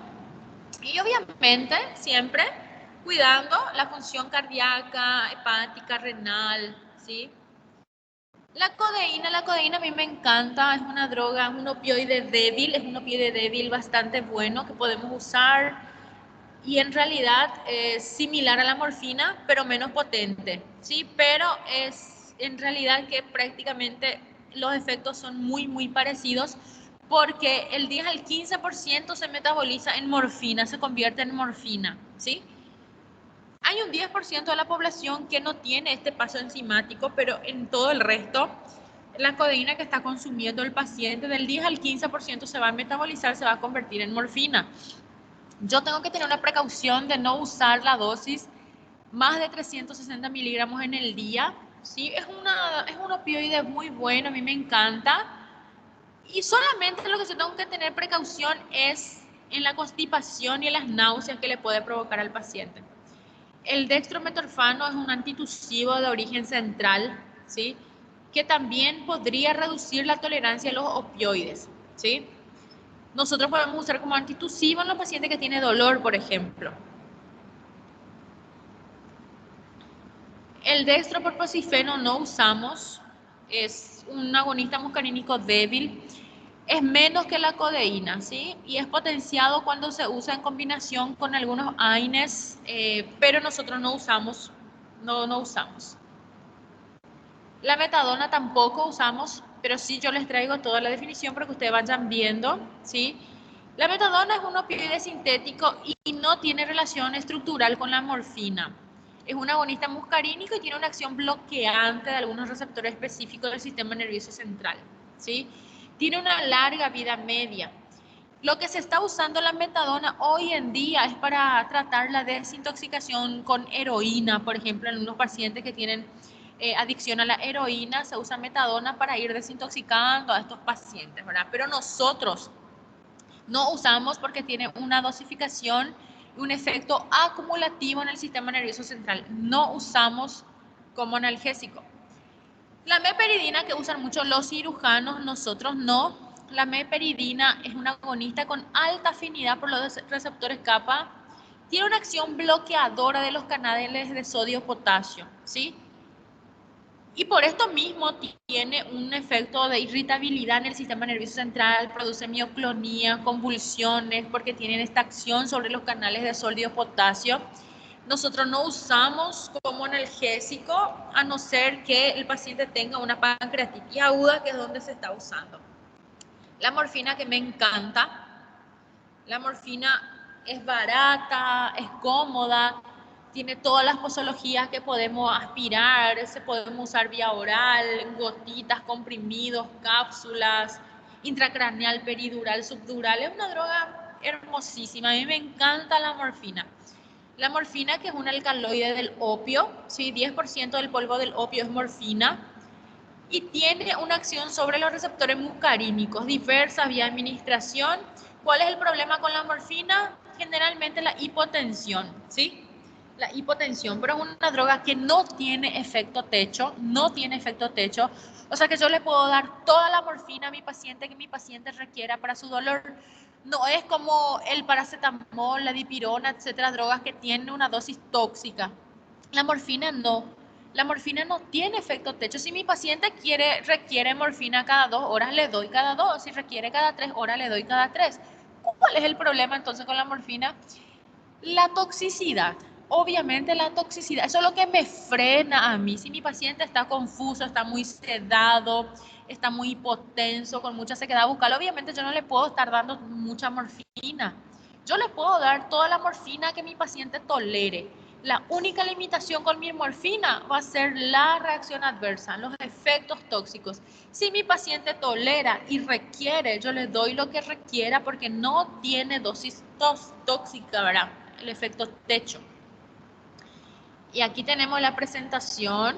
Y obviamente siempre cuidando la función cardíaca, hepática, renal, ¿sí? La codeína a mí me encanta, es una droga, es un opioide débil bastante bueno que podemos usar y en realidad es similar a la morfina, pero menos potente, ¿sí? Pero es en realidad que prácticamente los efectos son muy parecidos porque el 10 al 15% se metaboliza en morfina, se convierte en morfina, ¿sí? Hay un 10% de la población que no tiene este paso enzimático, pero en todo el resto, la codeína que está consumiendo el paciente del 10 al 15% se va a metabolizar, se va a convertir en morfina. Yo tengo que tener una precaución de no usar la dosis más de 360 miligramos en el día. ¿Sí? Es un opioide muy bueno, a mí me encanta. Y solamente lo que se tengo que tener precaución es en la constipación y en las náuseas que le puede provocar al paciente. El dextrometorfano es un antitusivo de origen central, ¿sí? Que también podría reducir la tolerancia a los opioides, ¿sí? Nosotros podemos usar como antitusivo en los pacientes que tienen dolor, por ejemplo. El dextroproposifeno no usamos, es un agonista muscarínico débil, es menos que la codeína, ¿sí? Y es potenciado cuando se usa en combinación con algunos AINES, pero nosotros no usamos, no usamos. La metadona tampoco usamos, pero sí yo les traigo toda la definición para que ustedes vayan viendo, ¿sí? La metadona es un opioide sintético y no tiene relación estructural con la morfina. Es un agonista muscarínico y tiene una acción bloqueante de algunos receptores específicos del sistema nervioso central, ¿sí? Tiene una larga vida media. Lo que se está usando la metadona hoy en día es para tratar la desintoxicación con heroína, por ejemplo, en unos pacientes que tienen adicción a la heroína, se usa metadona para ir desintoxicando a estos pacientes, ¿verdad? Pero nosotros no usamos porque tiene una dosificación y un efecto acumulativo en el sistema nervioso central. No usamos como analgésico. La meperidina que usan mucho los cirujanos, nosotros no. La meperidina es una agonista con alta afinidad por los receptores kappa. Tiene una acción bloqueadora de los canales de sodio-potasio, ¿sí? Y por esto mismo tiene un efecto de irritabilidad en el sistema nervioso central, produce mioclonía, convulsiones, porque tienen esta acción sobre los canales de sodio-potasio. Nosotros no usamos como analgésico a no ser que el paciente tenga una pancreatitis aguda, que es donde se está usando. La morfina, que me encanta. La morfina es barata, es cómoda, tiene todas las posologías que podemos aspirar, se podemos usar vía oral, gotitas, comprimidos, cápsulas, intracraneal, peridural, subdural. Es una droga hermosísima, a mí me encanta la morfina. La morfina, que es un alcaloide del opio, ¿sí? 10% del polvo del opio es morfina y tiene una acción sobre los receptores muscarínicos, diversas vía administración. ¿Cuál es el problema con la morfina? Generalmente la hipotensión, ¿sí? La hipotensión, pero es una droga que no tiene efecto techo, no tiene efecto techo. O sea que yo le puedo dar toda la morfina a mi paciente que mi paciente requiera para su dolor. No es como el paracetamol, la dipirona, etcétera, drogas que tienen una dosis tóxica. La morfina no. La morfina no tiene efecto techo. Si mi paciente requiere morfina cada 2 horas, le doy cada 2. Si requiere cada 3 horas, le doy cada 3. ¿Cuál es el problema entonces con la morfina? La toxicidad. Obviamente la toxicidad, eso es lo que me frena a mí. Si mi paciente está confuso, está muy sedado, está muy hipotenso, con mucha sequedad bucal, obviamente yo no le puedo estar dando mucha morfina. Yo le puedo dar toda la morfina que mi paciente tolere. La única limitación con mi morfina va a ser la reacción adversa, los efectos tóxicos. Si mi paciente tolera y requiere, yo le doy lo que requiera porque no tiene dosis tóxica, ¿verdad? El efecto techo. Y aquí tenemos la presentación.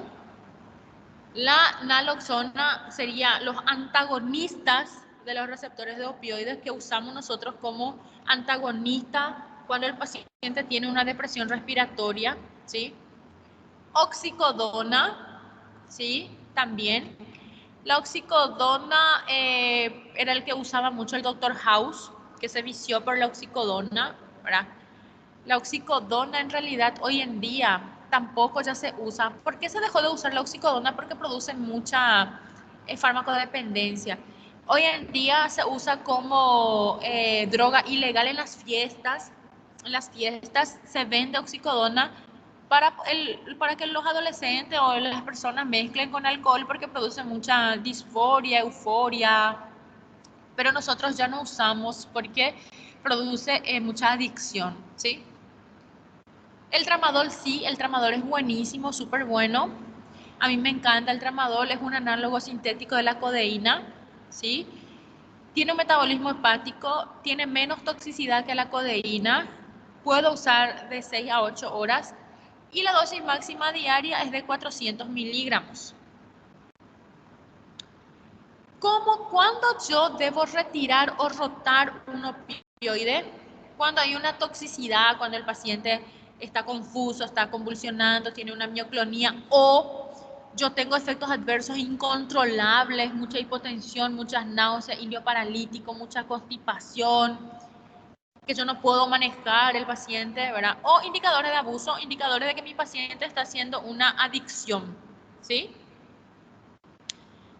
La naloxona sería los antagonistas de los receptores de opioides que usamos nosotros como antagonista cuando el paciente tiene una depresión respiratoria, ¿sí? Oxicodona, ¿sí? También. La oxicodona era el que usaba mucho el doctor House, que se vició por la oxicodona, ¿verdad? La oxicodona en realidad hoy en día tampoco ya se usa. ¿Por qué se dejó de usar la oxicodona? Porque produce mucha farmacodependencia. Hoy en día se usa como droga ilegal en las fiestas. En las fiestas se vende oxicodona para que los adolescentes o las personas mezclen con alcohol porque produce mucha disforia, euforia. Pero nosotros ya no usamos porque produce mucha adicción, ¿sí? El tramadol sí, el tramadol es buenísimo, súper bueno. A mí me encanta el tramadol, es un análogo sintético de la codeína, ¿sí? Tiene un metabolismo hepático, tiene menos toxicidad que la codeína. Puedo usar de 6 a 8 horas y la dosis máxima diaria es de 400 miligramos. ¿Cuándo yo debo retirar o rotar un opioide? Cuando hay una toxicidad, cuando el paciente está confuso, está convulsionando, tiene una mioclonía o yo tengo efectos adversos incontrolables, mucha hipotensión, muchas náuseas, indio paralítico, mucha constipación, que yo no puedo manejar el paciente, ¿verdad? O indicadores de abuso, indicadores de que mi paciente está haciendo una adicción, ¿sí?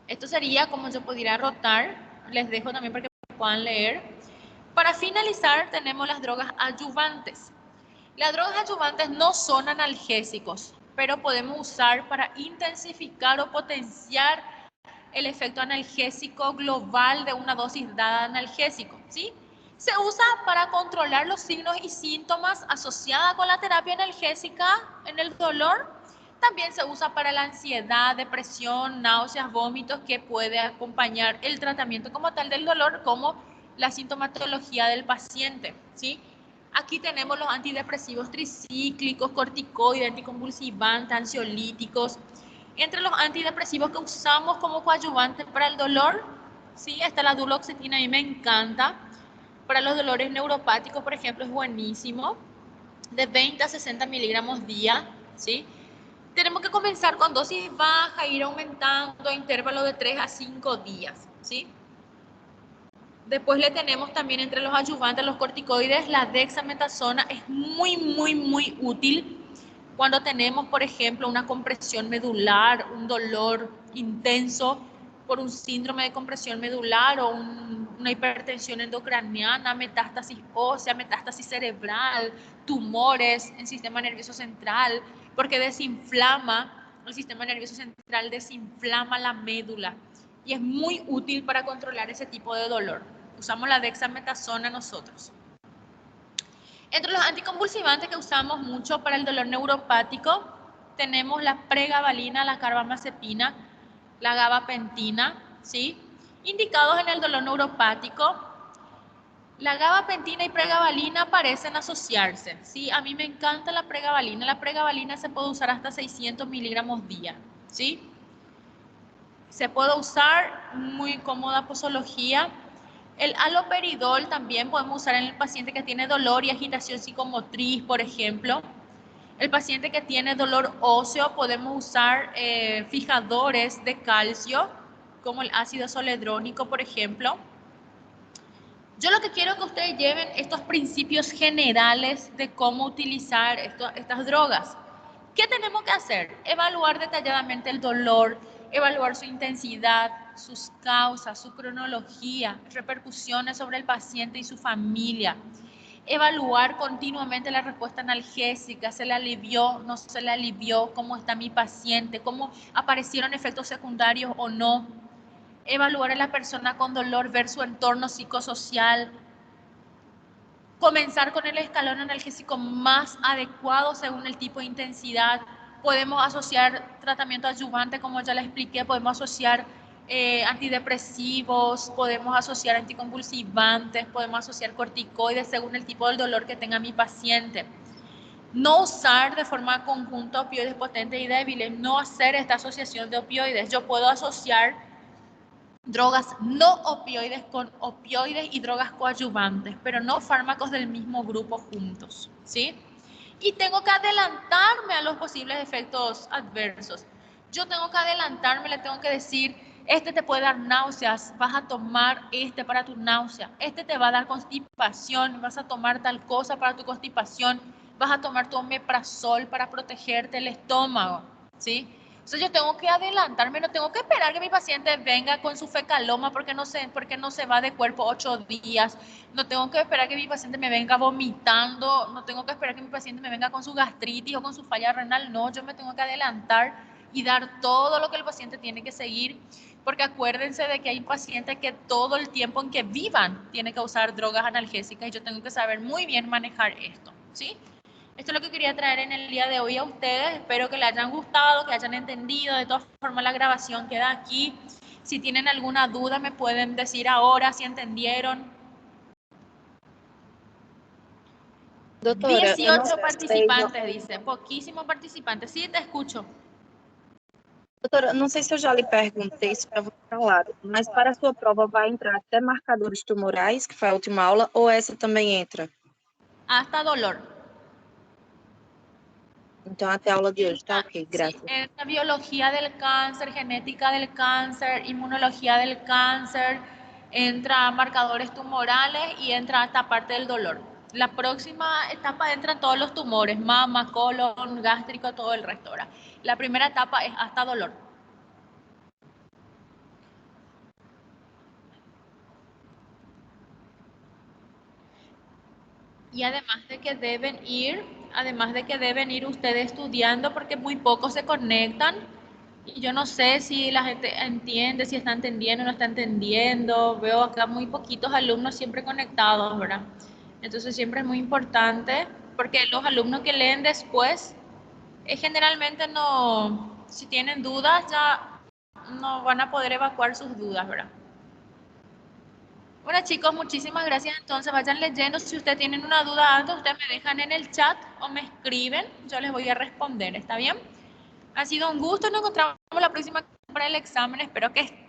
Esto sería como yo pudiera rotar. Les dejo también para que puedan leer. Para finalizar, tenemos las drogas adyuvantes. Las drogas adyuvantes no son analgésicos, pero podemos usar para intensificar o potenciar el efecto analgésico global de una dosis dada de analgésico, ¿sí? Se usa para controlar los signos y síntomas asociados con la terapia analgésica en el dolor. También se usa para la ansiedad, depresión, náuseas, vómitos, que puede acompañar el tratamiento como tal del dolor, como la sintomatología del paciente, ¿sí? Aquí tenemos los antidepresivos tricíclicos, corticoides, anticonvulsivantes, ansiolíticos. Entre los antidepresivos que usamos como coadyuvante para el dolor, sí, está la duloxetina, a mí me encanta. Para los dolores neuropáticos, por ejemplo, es buenísimo. De 20 a 60 miligramos día, ¿sí? Tenemos que comenzar con dosis baja, ir aumentando a intervalo de 3 a 5 días, ¿sí? Después le tenemos también entre los adyuvantes, los corticoides, la dexametasona es muy útil cuando tenemos, por ejemplo, una compresión medular, un dolor intenso por un síndrome de compresión medular o una hipertensión endocraniana, metástasis ósea, metástasis cerebral, tumores en el sistema nervioso central, porque desinflama el sistema nervioso central, desinflama la médula y es muy útil para controlar ese tipo de dolor. Usamos la dexametasona nosotros. Entre los anticonvulsivantes que usamos mucho para el dolor neuropático, tenemos la pregabalina, la carbamazepina, la gabapentina, ¿sí? Indicados en el dolor neuropático. La gabapentina y pregabalina parecen asociarse, ¿sí? A mí me encanta la pregabalina. La pregabalina se puede usar hasta 600 miligramos día, ¿sí? Se puede usar, muy cómoda posología. El haloperidol también podemos usar en el paciente que tiene dolor y agitación psicomotriz, por ejemplo. El paciente que tiene dolor óseo, podemos usar fijadores de calcio, como el ácido zoledrónico, por ejemplo. Yo lo que quiero que ustedes lleven estos principios generales de cómo utilizar estas drogas. ¿Qué tenemos que hacer? Evaluar detalladamente el dolor, evaluar su intensidad, sus causas, su cronología, repercusiones sobre el paciente y su familia. Evaluar continuamente la respuesta analgésica, se le alivió, no se le alivió, cómo está mi paciente, cómo aparecieron efectos secundarios o no. Evaluar a la persona con dolor, ver su entorno psicosocial, comenzar con el escalón analgésico más adecuado según el tipo de intensidad. Podemos asociar tratamiento adyuvante, como ya les expliqué, podemos asociar antidepresivos, podemos asociar anticonvulsivantes, podemos asociar corticoides según el tipo del dolor que tenga mi paciente. No usar de forma conjunta opioides potentes y débiles, no hacer esta asociación de opioides. Yo puedo asociar drogas no opioides con opioides y drogas coadyuvantes, pero no fármacos del mismo grupo juntos, ¿sí? Y tengo que adelantarme a los posibles efectos adversos. Yo tengo que adelantarme, le tengo que decir, este te puede dar náuseas, vas a tomar este para tu náusea, este te va a dar constipación, vas a tomar tal cosa para tu constipación, vas a tomar tu omeprazol para protegerte el estómago, ¿sí? Entonces yo tengo que adelantarme, no tengo que esperar que mi paciente venga con su fecaloma porque no se va de cuerpo 8 días, no tengo que esperar que mi paciente me venga vomitando, no tengo que esperar que mi paciente me venga con su gastritis o con su falla renal, no, yo me tengo que adelantar y dar todo lo que el paciente tiene que seguir, porque acuérdense de que hay pacientes que todo el tiempo en que vivan tienen que usar drogas analgésicas y yo tengo que saber muy bien manejar esto, ¿sí? Esto es lo que quería traer en el día de hoy a ustedes. Espero que les hayan gustado, que hayan entendido. De todas formas, la grabación queda aquí. Si tienen alguna duda, me pueden decir ahora si entendieron. Doutora, eu não 18 sei, participantes, dice. Poquísimos participantes. Sí, te escucho. doutora, não sei se eu já lhe perguntei isso para você falar, mas para a sua prova vai entrar até marcadores tumorais, que foi a última aula, ou essa também entra? Hasta dolor. Então, até a aula de hoje, tá ok, Sí, graças. entra biología del cáncer, genética del cáncer, inmunología del cáncer, entra marcadores tumorales y entra esta parte del dolor. La próxima etapa entran todos los tumores, mama, colon, gástrico, todo el resto. ¿Verdad? La primera etapa es hasta dolor. Y además de que deben ir ustedes estudiando porque muy pocos se conectan. Y yo no sé si la gente entiende, si está entendiendo o no está entendiendo. Veo acá muy poquitos alumnos siempre conectados, ¿verdad? Entonces siempre es muy importante porque los alumnos que leen después generalmente no, si tienen dudas ya no van a poder evacuar sus dudas, ¿verdad? Bueno chicos, muchísimas gracias. Entonces vayan leyendo. Si ustedes tienen una duda antes, ustedes me dejan en el chat o me escriben. Yo les voy a responder. ¿Está bien? Ha sido un gusto. Nos encontramos la próxima para el examen. Espero que